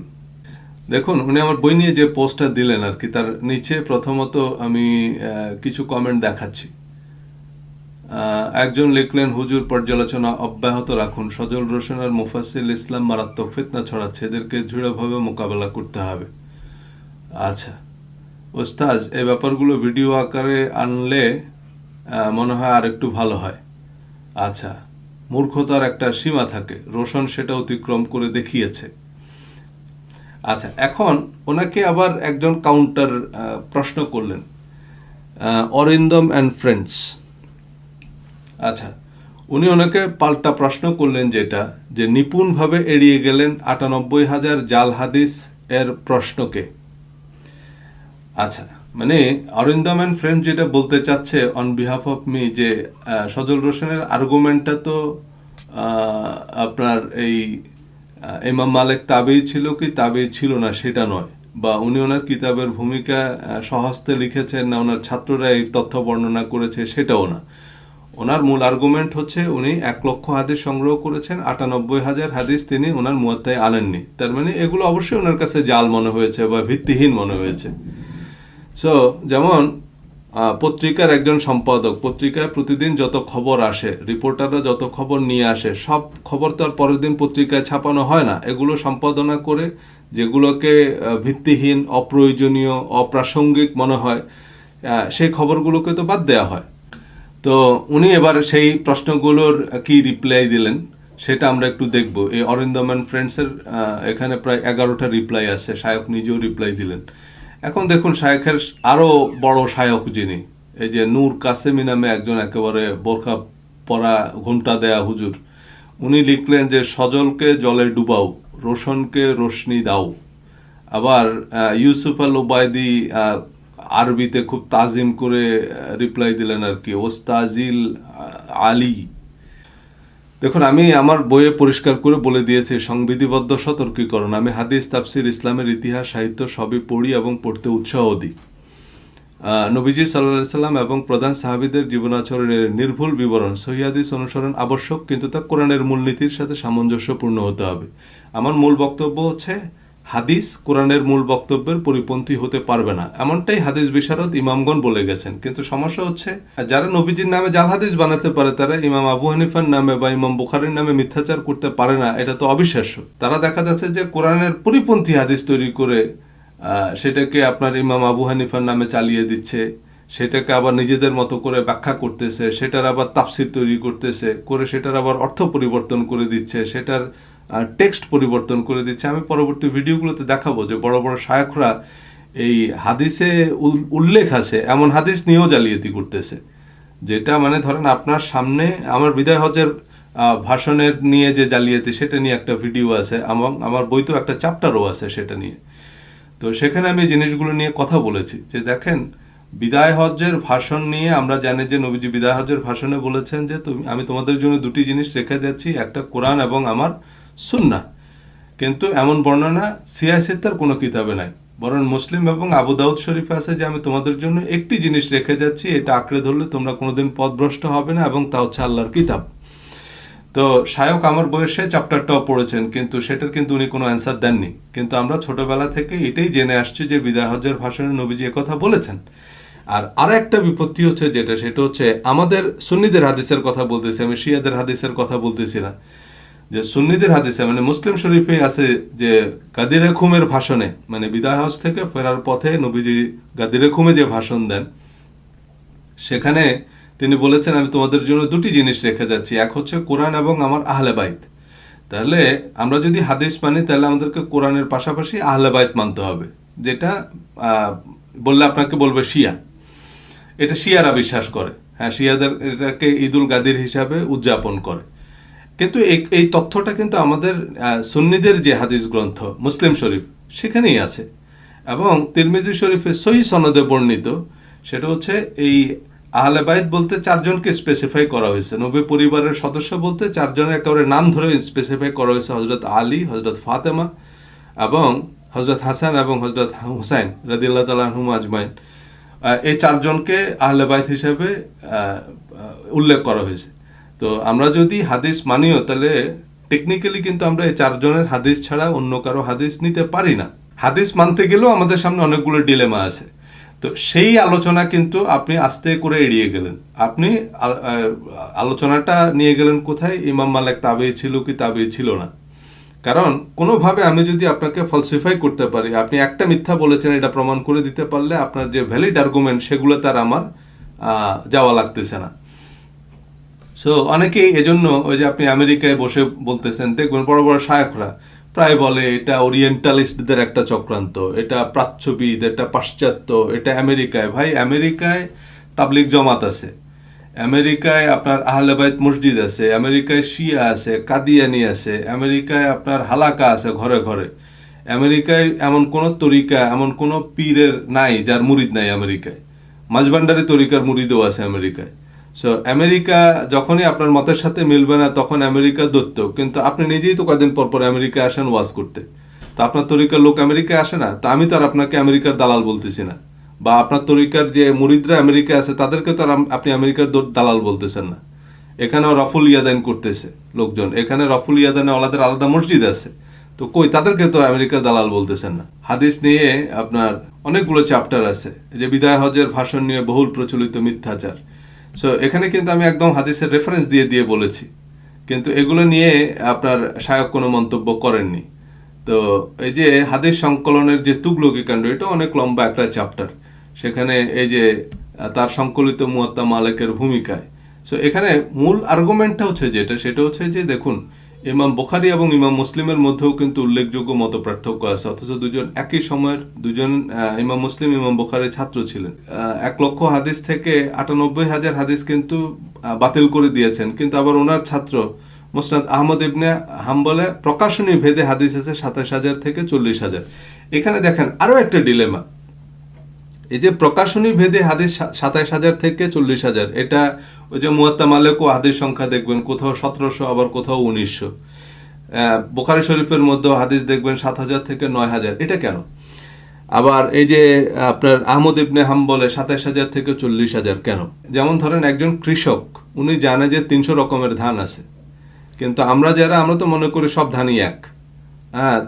A: দেখুন, উনি আমার বই নিয়ে যে পোস্টটা দিলেন আর কি, তার নিচে প্রথমত আমি কিছু কমেন্ট দেখাচ্ছি। একজন লিখলেন, হুজুর পর্যালোচনা অব্যাহত রাখুন, সজল রোশন আর মুফাসসিল ইসলাম মারাত্মক ফিতনা ছড়াচ্ছে, এদেরকে দৃঢ়ভাবে মোকাবেলা করতে হবে। আচ্ছা ওস্তাজ, এই ব্যাপারগুলো ভিডিও আকারে আনলে মনে হয় আর একটু ভালো হয়। আচ্ছা, মূর্খতার একটা সীমা থাকে, রোশন সেটা অতিক্রম করে দেখিয়েছে। আচ্ছা, এখন ওনাকে আবার একজন কাউন্টার প্রশ্ন করলেন, অরিন্দম অ্যান্ড ফ্রেন্ডস। আচ্ছা, উনি ওনাকে পাল্টা প্রশ্ন করলেন যেটা, যে নিপুণভাবে এড়িয়ে গেলেন 98,000 জাল হাদিস এর প্রশ্নকে। আচ্ছা, মানে অরিন্দম অ্যান্ড ফ্রেন্ড যেটা বলতে চাচ্ছে অন বিহাফ অফ মি, যে সজল রোশনের আর্গুমেন্টটা তো আপনার এই ইমাম মালিক তাবেই ছিল কি তাবেই ছিল না সেটা নয়, বা উনি ওনার কিতাবের ভূমিকা স্বহস্তে লিখেছেন না ওনার ছাত্ররা এই তথ্য বর্ণনা করেছে সেটাও না। ওনার মূল আর্গুমেন্ট হচ্ছে উনি 1 লক্ষ হাদিস সংগ্রহ করেছেন, 98,000 হাদিস তিনি ওনার মুয়াত্তায় আনেননি। তার মানে এগুলো অবশ্যই ওনার কাছে জাল মনে হয়েছে বা ভিত্তিহীন মনে হয়েছে। সো যেমন পত্রিকার একজন সম্পাদক, পত্রিকায় প্রতিদিন যত খবর আসে, রিপোর্টাররা যত খবর নিয়ে আসে, সব খবর তো আর পরের দিন পত্রিকায় ছাপানো হয় না। এগুলো সম্পাদনা করে যেগুলোকে ভিত্তিহীন, অপ্রয়োজনীয়, অপ্রাসঙ্গিক মনে হয়, সেই খবরগুলোকে তো বাদ দেওয়া হয়। তো উনি এবার সেই প্রশ্নগুলোর কি রিপ্লাই দিলেন, সেটা আমরা একটু দেখব। এই অরিন্দম অ্যান্ড ফ্রেন্ডসের এখানে প্রায় 11টা রিপ্লাই আছে, শায়ক নিজেও রিপ্লাই দিলেন। এখন দেখুন শায়কের আরও বড় শায়ক যিনি, এই যে নূর কাসেমি নামে একজন একেবারে বোরখা পরা ঘোমটা দেয়া হুজুর, উনি লিখলেন যে সজলকে জলে ডুবাও, রোশনকে রোশনি দাও। আবার ইউসুফ আল ওবায়দি আরবিতে খুব তাজিম করে রিপ্লাই দিলেন আর কি, ওস্তাজিল আলী। দেখুন, আমি আমার বইয়ে পরিষ্কার করে বলে দিয়েছি সংবিধিবদ্ধ সতর্কীকরণ, আমি হাদিস, তাফসির, ইসলামের ইতিহাস, সাহিত্য সবই পড়ি এবং পড়তে উৎসাহ দিই। নবীজি সাল্লাল্লাহু আলাইহি সাল্লাম এবং প্রধান সাহাবীদের জীবনাচরণের নির্ভুল বিবরণ সহিহ হাদিস অনুসরণ আবশ্যক, কিন্তু তা কোরআনের মূলনীতির সাথে সামঞ্জস্যপূর্ণ হতে হবে। আমার মূল বক্তব্য হচ্ছে হাদিস কোরআনের মূল বক্তব্যের পরিপন্থী হতে পারবে না, এমনটাই হাদিস বিশারদ ইমামগণ বলে গেছেন। কিন্তু সমস্যা হচ্ছে যারা নবীজির নামে জাল হাদিস বানাতে পারে তারা ইমাম আবু হানিফার নামে বা ইমাম বুখারীর নামে মিথ্যাচার করতে পারে না, এটা তো অবিশ্বাস্য। তারা দেখা যাচ্ছে যে কোরআনের পরিপন্থী হাদিস তৈরি করে সেটাকে আপনার ইমাম আবু হানিফার নামে চালিয়ে দিচ্ছে, সেটাকে আবার নিজেদের মতো করে ব্যাখ্যা করতেছে, সেটার আবার তাফসির তৈরি করতেছে, করে সেটার আবার অর্থ পরিবর্তন করে দিচ্ছে, সেটার টেক্সট পরিবর্তন করে দিচ্ছে। আমি পরবর্তী ভিডিওগুলোতে দেখাবো যে বড় বড় শায়খরা এই হাদিসে উল্লেখ আছে এমন হাদিস নিয়েও জালিয়াতি করতেছে, যেটা মানে ধরেন আপনার সামনে আমার বিদায় হজের ভাষণের নিয়ে যে জালিয়াতি, সেটা নিয়ে একটা ভিডিও আছে, আমার বইতেও একটা চ্যাপ্টারও আছে সেটা নিয়ে। তো সেখানে আমি জিনিসগুলো নিয়ে কথা বলেছি যে দেখেন, বিদায় হজ্জের ভাষণ নিয়ে আমরা জানি যে নবীজি বিদায় হজ্জের ভাষণে বলেছেন যে আমি তোমাদের জন্য দুটি জিনিস রেখে যাচ্ছি, একটা কোরআন এবং আমার সুন্নাহ। কিন্তু এমন বর্ণনা সিয়াসিত্তার কোনো কিতাবে নাই, বরং মুসলিম এবং আবু দাউদ শরীফে আছে যে আমি তোমাদের জন্য একটি জিনিস রেখে যাচ্ছি, এটা আঁকড়ে ধরলে তোমরা কোনোদিন পথভ্রষ্ট হবে না, এবং তা হচ্ছে আল্লাহর কিতাব। তো শায়ক আমার বইয়ের সে চ্যাপ্টারটাও পড়েছেন, কিন্তু সেটার কিন্তু উনি কোনো অ্যান্সার দেননি। কিন্তু আমরা ছোটবেলা থেকে এটাই জেনে আসছি যে বিদায় হজ্জের ভাষণে নবীজি কথা বলেছেন। আর একটা বিপত্তি হচ্ছে সেটা হচ্ছে আমাদের সুন্নিদের হাদিসের কথা বলতেছি, আমি শিয়াদের হাদিসের কথা বলতেছি না। যে সুন্নিদের হাদিসে মানে মুসলিম শরীফে আছে যে গাদিরে খুমের ভাষণে, মানে বিদায় হজ থেকে ফেরার পথে নবীজি গাদিরে খুমে যে ভাষণ দেন, সেখানে তিনি বলেছেন আমি তোমাদের জন্য দুটি জিনিস রেখে যাচ্ছি, এক হচ্ছে কোরআন এবং আমার আহলে বাইত। তাহলে আমরা যদি হাদিস মানি তাহলে আমাদেরকে কোরআনের পাশাপাশি আহলে বাইত মানতে হবে, যেটা বললে আপনাকে বলবে শিয়া। এটা শিয়ারা বিশ্বাস করে, হ্যাঁ, শিয়াদের এটাকে ঈদুল গাদির হিসাবে উদযাপন করে। কিন্তু এই তথ্যটা কিন্তু আমাদের সুন্নিদের যে হাদিস গ্রন্থ মুসলিম শরীফ সেখানেই আছে, এবং তিরমিজি শরীফে সহিহ সনদে বর্ণিত। সেটা হচ্ছে এই আহলে বাইত বলতে চারজনকে স্পেসিফাই করা হয়েছে, নবী পরিবারের সদস্য বলতে চারজনের একেবারে নাম ধরে স্পেসিফাই করা হয়েছে, হজরত আলী, হজরত ফাতেমা এবং হজরত হাসান এবং হজরত হুসাইন রাদিয়াল্লাহু তাআলা আনহুম আজমাইন। এই চারজনকে আহলে বাইত হিসেবে উল্লেখ করা হয়েছে। তো আমরা যদি হাদিস মানিও তাহলে টেকনিক্যালি কিন্তু আমরা এই চারজনের হাদিস ছাড়া অন্য কারো হাদিস নিতে পারি না। হাদিস মানতে গেলেও আমাদের সামনে অনেকগুলো ডিলেমা আছে। তো সেই আলোচনা কিন্তু আপনি আস্তে করে এড়িয়ে গেলেন। আপনি আলোচনাটা নিয়ে গেলেন কোথায়, ইমাম মালিক তাবেঈ ছিল কি তাবেঈ ছিল না। কারণ কোনোভাবে আমি যদি আপনাকে ফলসিফাই করতে পারি, আপনি একটা মিথ্যা বলেছেন এটা প্রমাণ করে দিতে পারলে আপনার যে ভ্যালিড আর্গুমেন্ট সেগুলো তার আমার যাওয়া লাগতেছে না। সো অনেকেই এজন্য ওই যে আপনি আমেরিকায় বসে বলতেছেন, দেখবেন বড় বড় শায়খরা প্রায় বলে এটা ওরিয়েন্টালিস্টদের একটা চক্রান্ত, এটা প্রাচ্যবিদ, এটা পাশ্চাত্য, এটা আমেরিকায়। ভাই, আমেরিকায় তাবলিগ জমাত আছে, আমেরিকায় আপনার আহলে বাইত মসজিদ আছে, আমেরিকায় শিয়া আছে, কাদিয়ানি আছে, আমেরিকায় আপনার হালাকা আছে ঘরে ঘরে, আমেরিকায় এমন কোনো তরিকা, এমন কোনো পীরের নাই যার মুরিদ নাই আমেরিকায়। মাঝভান্ডারি তরিকার মুরিদও আছে আমেরিকায়। সো আমেরিকা যখনই আপনার মতের সাথে মিলবে না তখন আমেরিকা দৈত্য। কিন্তু আপনি নিজেই তো কয়েকদিন পর পর আমেরিকায় আসেন ওয়াজ করতে, তো আপনার তরিকার লোক আমেরিকায় আসে না? তো আমি তো আর আপনাকে আমেরিকার দালাল বলতেছি না, বা আপনার তরিকার যে মুরিদরা আমেরিকায় আছে তাদেরকে তো আর আপনি আমেরিকার দালাল বলতেছেন না। এখানেও রফুল ইয়াদান করতেছে লোকজন, এখানে রফুল ইয়াদানে ওলাদের আলাদা মসজিদ আছে, তো কই তাদেরকে তো আমেরিকার দালাল বলতেছেন না। হাদিস নিয়ে আপনার অনেকগুলো চ্যাপ্টার আছে, যে বিদায় হজের ভাষণ নিয়ে বহুল প্রচলিত মিথ্যাচার। সো এখানে কিন্তু আমি একদম হাদিসের রেফারেন্স দিয়ে বলেছি, কিন্তু এগুলো নিয়ে আপনার শায়ক কোনো মন্তব্য করেননি। তো এই যে হাদিস সংকলনের যে তুগলকি কাণ্ড, এটা অনেক লম্বা একটা চ্যাপ্টার, সেখানে এই যে তার সংকলিত মুয়াত্তা মালিকের ভূমিকায়। সো এখানে মূল আর্গুমেন্টটা হচ্ছে সেটা হচ্ছে যে দেখুন, ইমাম বুখারী এবং ইমাম মুসলিমের মধ্যেও কিন্তু উল্লেখযোগ্য মত পার্থক্য আছে, অথচ দুজন একই সময়ের দুজন ইমাম মুসলিম ইমাম বুখারীর ছাত্র ছিলেন। 1,00,000 হাদিস থেকে 98,000 হাদিস কিন্তু বাতিল করে দিয়েছেন, কিন্তু আবার ওনার ছাত্র মুসনাদ আহমদ ইবনে হাম্বলে প্রকাশনী ভেদে হাদিস আছে 27,000 থেকে 40,000। এখানে দেখেন আরো একটা ডিলেমা, এই যে প্রকাশনী ভেদে হাদিস 27,000 থেকে 40,000, এটা ওই যে মুয়াত্তা মালিক ও হাদিস সংখ্যা দেখবেন কোথাও 1700 আবার কোথাও 1900। বুখারী শরীফের মধ্যে হাদিস দেখবেন 7,000 থেকে 9,000। এটা কেন? আবার এই যে আপনার আহমদ ইবনে হাম্বলে 27,000 থেকে 40,000 কেন? যেমন ধরেন একজন কৃষক, উনি জানে যে 300 রকমের ধান আছে, কিন্তু আমরা তো মনে করি সব ধানই এক।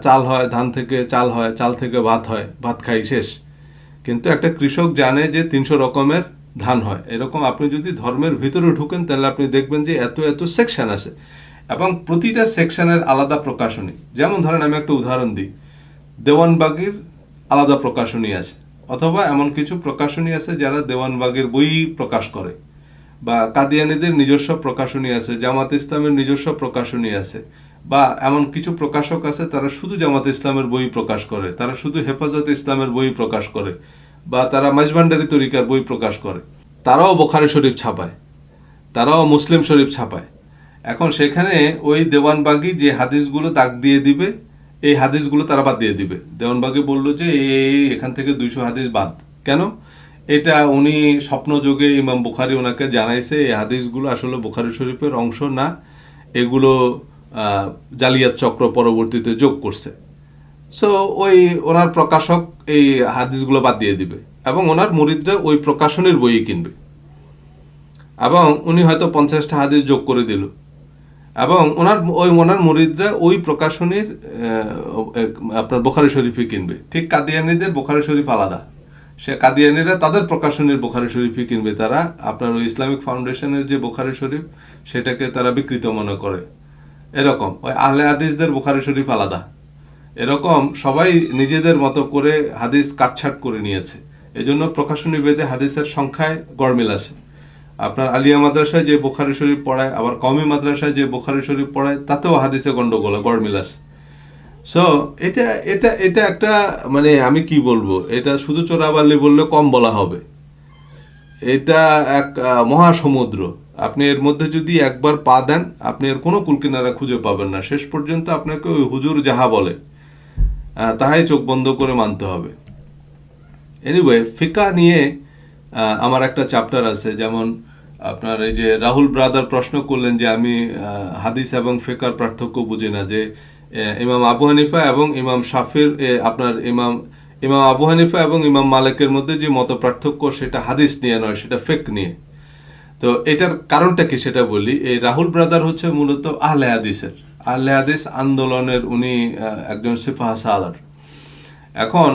A: চাল হয়, ধান থেকে চাল হয়, চাল থেকে ভাত হয়, ভাত খাই শেষ। কিন্তু একটা কৃষক জানে যে 300 রকমের ধান হয়। এরকম আপনি যদি ধর্মের ভিতরে ঢুকেন তাহলে আপনি দেখবেন যে এত এত সেকশন আছে এবং প্রতিটা সেকশনের আলাদা প্রকাশনী। যেমন ধরেন আমি একটা উদাহরণ দিই, দেওয়ানবাগীর আলাদা প্রকাশনী আছে, অথবা এমন কিছু প্রকাশনী আছে যারা দেওয়ানবাগীর বই প্রকাশ করে, বা কাদিয়ানীদের নিজস্ব প্রকাশনী আছে, জামাত ইসলামের নিজস্ব প্রকাশনী আছে, বা এমন কিছু প্রকাশক আছে তারা শুধু জামাত ইসলামের বই প্রকাশ করে, তারা শুধু হেফাজত ইসলামের বই প্রকাশ করে, বা তারা মাঝভান্ডারী তরিকার বই প্রকাশ করে। তারাও বুখারী শরীফ ছাপায়, তারাও মুসলিম শরীফ ছাপায়। এখন সেখানে ওই দেওয়ানবাগী যে হাদিসগুলো দাগ দিয়ে দিবে, এই হাদিসগুলো তারা বাদ দিয়ে দিবে। দেওয়ানবাগী বলল যে এখান থেকে 200 হাদিস বাদ। কেন? এটা উনি স্বপ্নযোগে ইমাম বুখারী ওনাকে জানাইছে এই হাদিসগুলো আসলে বুখারী শরীফের অংশ না, এগুলো জালিয়াত চক্র পরবর্তীতে যোগ করছে। সো ওই ওনার প্রকাশক এই হাদিসগুলো বাদ দিয়ে দিবে এবং ওনার মুরিদরা ওই প্রকাশনীর বই কিনবে, এবং উনি হয়তো 50টা হাদিস যোগ করে দিল, এবং ওনার মুরিদরা ওই প্রকাশনীর আপনার বুখারী শরীফই কিনবে। ঠিক কাদিয়ানীদের বুখারী শরীফ আলাদা, সে কাদিয়ানীরা তাদের প্রকাশনীর বুখারী শরীফই কিনবে। তারা আপনার ওই ইসলামিক ফাউন্ডেশনের যে বুখারী শরীফ সেটাকে তারা বিকৃত মনে করে। এরকম ওই আহলে হাদিসদের বুখারী শরীফ আলাদা। এরকম সবাই নিজেদের মতো করে হাদিস কাটছাট করে নিয়েছে। এজন্য প্রকাশনী ভেদে হাদিসের সংখ্যায় গড়মিল আছে। আপনার আলিয়া মাদ্রাসায় যে বুখারী শরীফ পড়ায়, আবার কওমি মাদ্রাসায় যে বুখারী শরীফ পড়ায়, তাতেও হাদিসে গন্ডগোল, গড়মিল আছে। সো এটা এটা এটা একটা মানে আমি কি বলবো, এটা শুধু চোরাবালি বললে কম বলা হবে। এটা এক মহাসমুদ্র। আপনি এর মধ্যে যদি একবার পা দেন, আপনি এর কোনো কুলকিনারা খুঁজে পাবেন না। শেষ পর্যন্ত আপনাকে ওই হুজুর যাহা বলে তাহাই চোখ বন্ধ করে মানতে হবে। এনিওয়ে, ফিকাহ নিয়ে আমার একটা চ্যাপ্টার আছে। যেমন আপনার এই যে রাহুল ব্রাদার প্রশ্ন করলেন যে আমি হাদিস এবং ফিকার পার্থক্য বুঝি না, যে ইমাম আবু হানিফা এবং ইমাম শাফির আপনার ইমাম আবু হানিফা এবং ইমাম মালিকের মধ্যে যে মত পার্থক্য সেটা হাদিস নিয়ে নয়, সেটা ফিকহ নিয়ে। তো এটার কারণটা কি সেটা বলি। এই রাহুল ব্রাদার হচ্ছে মূলত আহলে হাদিস আন্দোলনের উনি একজন সিপাহ সালার। এখন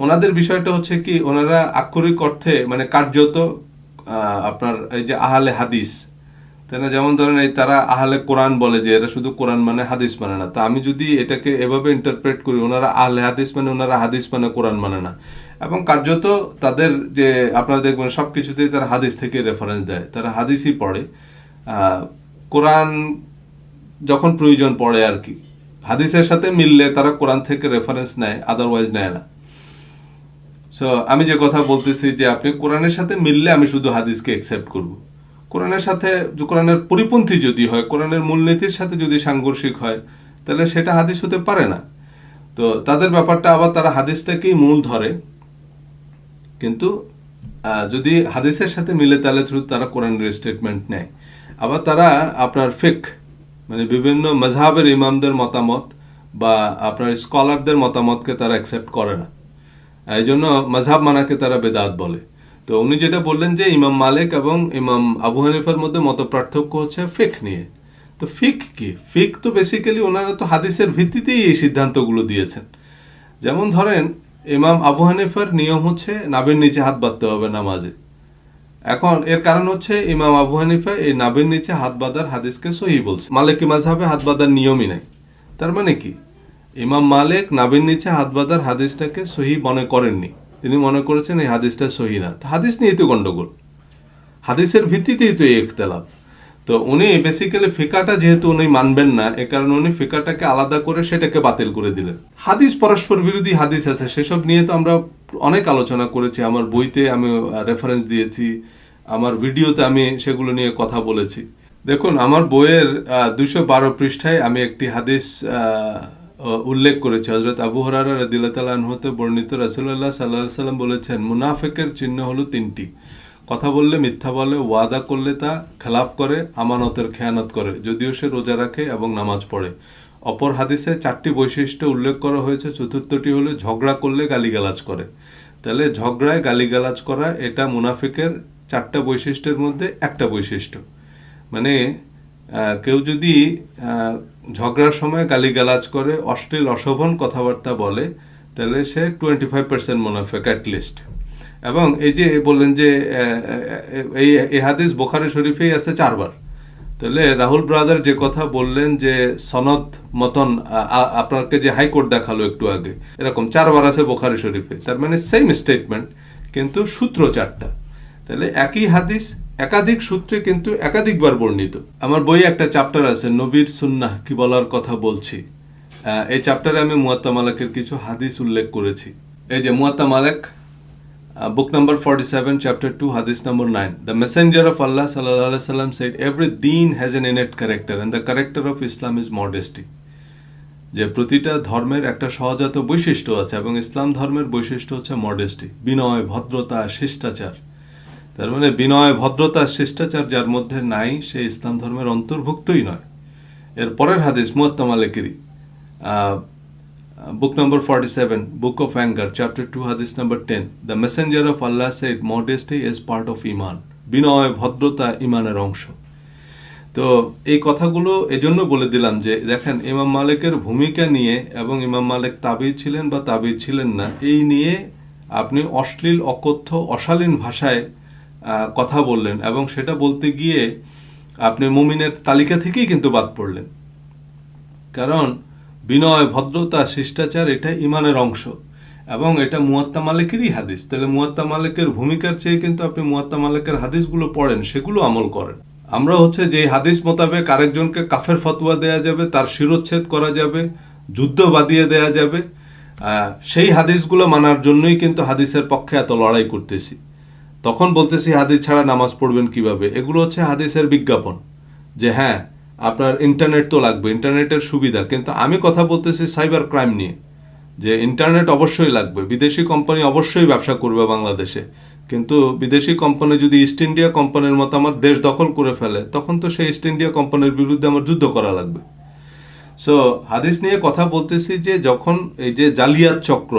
A: ওনাদের বিষয়টা হচ্ছে কি, ওনারা আক্ষরিক অর্থে মানে কার্যত আপনার এই যে আহলে হাদিস, তাই না? যেমন ধরেন এই তারা আহলে কোরআন বলে যে এরা শুধু কোরআন মানে হাদিস মানে না। তো আমি যদি এটাকে এভাবে ইন্টারপ্রেট করি, ওনারা আহলে হাদিস মানে ওনারা হাদিস মানে কোরআন মানে না, এবং কার্যত তাদের যে আপনারা দেখবেন সব কিছুতেই তারা হাদিস থেকে রেফারেন্স দেয়, তারা হাদিসই পড়ে। কোরআন যখন প্রয়োজন পড়ে আর কি, হাদিসের সাথে মিললে তারা কোরআন থেকে রেফারেন্স নেয়, আদারওয়াইজ নেয় না। সো আমি যে কথা বলতেছি যে আপনি কোরআনের সাথে মিললে আমি শুধু হাদিসকে অ্যাকসেপ্ট করব। কোরআনের সাথে কোরআনের পরিপন্থী যদি হয়, কোরআনের মূলনীতির সাথে যদি সাংঘর্ষিক হয়, তাহলে সেটা হাদিস হতে পারে না। তো তাদের ব্যাপারটা আবার তারা হাদিসটাকেই মূল ধরে, কিন্তু যদি হাদিসের সাথে মিলে তাহলে তারা কোরআনের স্টেটমেন্ট নেয়। আবার তারা আপনার ফিকহ মানে বিভিন্ন মাযহাবের ইমামদের মতামত বা আপনার স্কলারদের মতামতকে তারা অ্যাকসেপ্ট করে না। এই জন্য মাযহাব মানাকে তারা বেদাত বলে। তো উনি যেটা বললেন যে ইমাম মালিক এবং ইমাম আবু হানিফার মধ্যে মত পার্থক্য হচ্ছে ফিকহ নিয়ে। তো ফিকহ কি? ফিকহ তো বেসিক্যালি ওনারা তো হাদিসের ভিত্তিতেই এই সিদ্ধান্তগুলো দিয়েছেন। যেমন ধরেন ইমাম আবু হানিফার নিয়ম হচ্ছে নাভির নিচে হাত বাঁধতে হবে নামাজে। এখন এর কারণ হচ্ছে ইমাম আবু হানিফা এই নাভির নিচে হাত বাঁধার হাদিসকে সহিহ বলছে। মালিকি মাযহাবে হাত বাঁধার নিয়মই নাই। তার মানে কি, ইমাম মালিক নাভির নিচে হাত বাঁধার হাদিসটাকে সহিহ মনে করেননি, তিনি মনে করেছেন এই হাদিসটা সহিহ না। হাদিস নিয়ে তো গন্ডগোল, হাদিসের ভিত্তিতেই তো এই ইখতিলাফ। তো তো উনি বেসিক্যালি ফিকাটা যেহেতু উনি মানবেন না, এ কারণে উনি ফিকাটাকে আলাদা করে সেটাকে বাতিল করে দিলেন। হাদিস পরস্পর বিরোধী হাদিস আছে, সেসব নিয়ে তো আমরা অনেক আলোচনা করেছি, আমার বইতে আমি রেফারেন্স দিয়েছি, আমার ভিডিওতে আমি সেগুলো নিয়ে কথা বলেছি। দেখুন, আমার বইয়ের 212 পৃষ্ঠায় আমি একটি হাদিস উল্লেখ করেছি। হযরত আবু হুরায়রা রাদিয়াল্লাহু তাআলা আনহু হতে বর্ণিত, রাসূলুল্লাহ সাল্লাল্লাহু আলাইহি সাল্লাম বলেছেন, মুনাফিকের চিহ্ন হলো 3টি: কথা বললে মিথ্যা বলে, ওয়াদা করলে তা খেলাপ করে, আমানতের খেয়ানত করে, যদিও সে রোজা রাখে এবং নামাজ পড়ে। অপর হাদিসে 4টি বৈশিষ্ট্য উল্লেখ করা হয়েছে, চতুর্থটি হলো ঝগড়া করলে গালিগালাজ করে। তাহলে ঝগড়ায় গালিগালাজ করা এটা মুনাফিকের 4টা বৈশিষ্ট্যের মধ্যে একটা বৈশিষ্ট্য। মানে কেউ যদি ঝগড়ার সময় গালিগালাজ করে, অশ্লীল অশোভন কথাবার্তা বলে, তাহলে সে 25% মুনাফিক অ্যাটলিস্ট। এবং এই যে বললেন যে এই হাদিস বুখারী শরীফেই আছে 4 বার। তাহলে রাহুল ব্রাদার যে কথা বললেন যে সনদ মতন আপনাকে যে হাইকোর্ট দেখালো একটু আগে, এরকম 4 বার আছে বুখারী শরীফে। তার মানে সেম স্টেটমেন্ট, কিন্তু সূত্র 4টা। তাহলে একই হাদিস একাধিক সূত্রে কিন্তু একাধিকবার বর্ণিত। আমার বইয়ে একটা চ্যাপ্টার আছে, নবীর সুন্নাহ কি বলার কথা বলছি। এই চ্যাপ্টারে আমি মুয়াত্তা মালিকের কিছু হাদিস উল্লেখ করেছি। এই যে মুয়াত্তা মালিক, book number 47, chapter 2, hadith number 9. The messenger of Allah sallallahu alaihi wasallam said, every deen has an innate character and the character of Islam is modesty. যে প্রতিটা ধর্মের একটা সহজাত বৈশিষ্ট্য আছে এবং ইসলাম ধর্মের বৈশিষ্ট্য হচ্ছে মডেস্টি, বিনয়, ভদ্রতা, শিষ্টাচার। তার মানে বিনয়, ভদ্রতা, শিষ্টাচার যার মধ্যে নাই, সে ইসলাম ধর্মের অন্তর্ভুক্তই নয়। এর পরের হাদিস মুয়াত্তা মালিকেরই, book number 47, book of anger, chapter 2, hadith number 10. The messenger of Allah said, modesty is part of iman. বিনয়, ভদ্রতা ইমানের অংশ। তো এই কথাগুলো এজন্য বলে দিলাম যে দেখেন, ইমাম মালিকের ভূমিকা নিয়ে, এবং ইমাম মালিক তাবিঈ ছিলেন বা তাবিঈ ছিলেন না, এই নিয়ে আপনি অশ্লীল, অকথ্য, অশালীন ভাষায় কথা বললেন, এবং সেটা বলতে গিয়ে আপনি মুমিনের তালিকা থেকেই কিন্তু বাদ পড়লেন। কারণ বিনয়, ভদ্রতা, শিষ্টাচার এটা ইমানের অংশ, এবং এটা মুয়াত্তা মালিকেরই হাদিস। তাহলে মুয়াত্তা মালিকের ভূমিকার চেয়ে কিন্তু আপনি মুয়াত্তা মালিকের হাদিসগুলো পড়েন, সেগুলো আমল করেন। আমরা হচ্ছে যে হাদিস মোতাবেক আরেকজনকে কাফের ফতোয়া দেয়া যাবে, তার শিরোচ্ছেদ করা যাবে, যুদ্ধ বাদিয়ে দেয়া যাবে, সেই হাদিসগুলো মানার জন্যই কিন্তু হাদিসের পক্ষে এত লড়াই করতেছি। তখন বলতেছি হাদিস ছাড়া নামাজ পড়বেন কিভাবে। এগুলো হচ্ছে হাদিসের বিজ্ঞাপন, যে হ্যাঁ আপনার ইন্টারনেট তো লাগবে, ইন্টারনেটের সুবিধা। কিন্তু আমি কথা বলতেছি সাইবার ক্রাইম নিয়ে, যে ইন্টারনেট অবশ্যই লাগবে, বিদেশি কোম্পানি অবশ্যই ব্যবসা করবে বাংলাদেশে, কিন্তু বিদেশি কোম্পানি যদি ইস্ট ইন্ডিয়া কোম্পানির মতো আমার দেশ দখল করে ফেলে, তখন তো সেই ইস্ট ইন্ডিয়া কোম্পানির বিরুদ্ধে আমার যুদ্ধ করা লাগবে। সো হাদিস নিয়ে কথা বলতেছি যে যখন এই যে জালিয়াত চক্র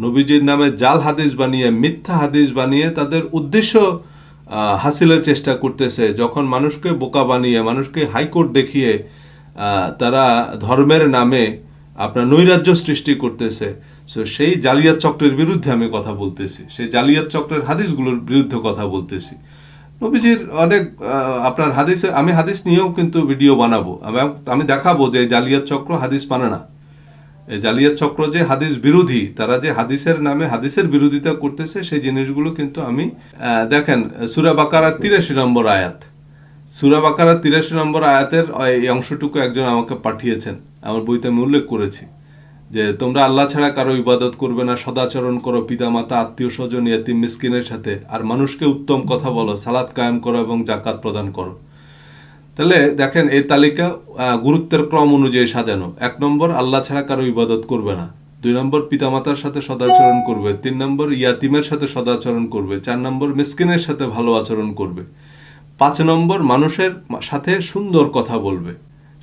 A: নবীজির নামে জাল হাদিস বানিয়ে, মিথ্যা হাদিস বানিয়ে তাদের উদ্দেশ্য হাসিলের চেষ্টা করতেছে, যখন মানুষকে বোকা বানিয়ে, মানুষকে হাইকোর্ট দেখিয়ে তারা ধর্মের নামে আপনার নৈরাজ্য সৃষ্টি করতেছে, সো সেই জালিয়াত চক্রের বিরুদ্ধে আমি কথা বলতেছি, সেই জালিয়াত চক্রের হাদিসগুলোর বিরুদ্ধে কথা বলতেছি। নবীজির অনেক আপনার হাদিসে, আমি হাদিস নিয়েও কিন্তু ভিডিও বানাবো, আমি দেখাবো যে জালিয়াত চক্র হাদিস মানে না। এই জালিয়াত চক্র যে হাদিস বিরোধী, তারা যে হাদিসের নামে হাদিসের বিরোধিতা করতেছে, সেই জিনিসগুলো কিন্তু আমি দেখেন সূরা বাকারার 83 নম্বর আয়াত, সূরা বাকারার 83 নম্বর আয়াতের এই অংশটুকু একজন আমাকে পাঠিয়েছেন, আমার বইতে আমি উল্লেখ করেছি যে তোমরা আল্লাহ ছাড়া কারো ইবাদত করবে না, সদাচরণ করো পিতামাতা, আত্মীয় স্বজন, ইয়াতিম মিসকিনের সাথে, আর মানুষকে উত্তম কথা বলো, সালাত কায়েম করো এবং জাকাত প্রদান করো। তাহলে দেখেন এই তালিকা গুরুত্বের ক্রম অনুযায়ী সাজানো। 1 নম্বর আল্লাহ ছাড়া কারো ইবাদত করবে না, 2 নম্বর পিতামাতার সাথে সদাচরণ করবে, 3 নম্বর ইয়াতিমের সাথে সদাচরণ করবে, 4 নম্বর মিসকিনের সাথে ভালো আচরণ করবে, 5 নম্বর মানুষের সাথে সুন্দর কথা বলবে।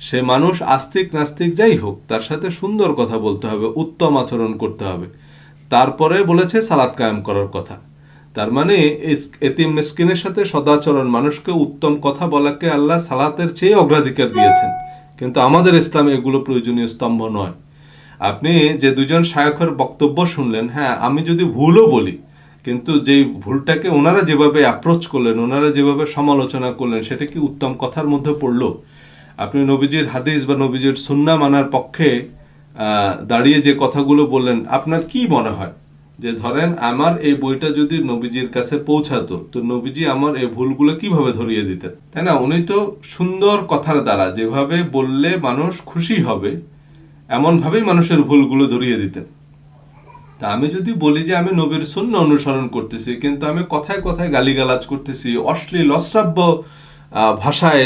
A: সে মানুষ আস্তিক নাস্তিক যাই হোক, তার সাথে সুন্দর কথা বলতে হবে, উত্তম আচরণ করতে হবে। তারপরে বলেছে সালাত কায়েম করার কথা। তার মানে এতিম মিসকিনের সাথে সদাচরণ, মানুষকে উত্তম কথা বলাকে আল্লাহ সালাতের চেয়ে অগ্রাধিকার দিয়েছেন, কিন্তু আমাদের ইসলামে এগুলো প্রয়োজনীয় স্তম্ভ নয়। আপনি যে 2জন শায়খের বক্তব্য শুনলেন, হ্যাঁ আমি যদি ভুলও বলি, কিন্তু যেই ভুলটাকে ওনারা যেভাবে অ্যাপ্রোচ করলেন, ওনারা যেভাবে সমালোচনা করলেন, সেটা কি উত্তম কথার মধ্যে পড়লো? আপনি নবীজির হাদিস বা নবীজির সুন্নাহ মানার পক্ষে দাঁড়িয়ে যে কথাগুলো বললেন, আপনার কি মনে হয় যে ধরেন আমার এই বইটা যদি নবীজির কাছে পৌঁছাতো, তো নবীজি আমার এই ভুলগুলো কিভাবে ধরিয়ে দিতেন, তাই না? উনি তো সুন্দর কথার দ্বারা যেভাবে বললে মানুষ খুশি হবে এমনভাবেই মানুষের ভুলগুলো ধরিয়ে দিতেন। তা আমি যদি বলি যে আমি নবীর সুন্নাহ অনুসরণ করতেছি, কিন্তু আমি কথায় কথায় গালিগালাজ করতেছি, অশ্লীল অশ্রাব্য ভাষায়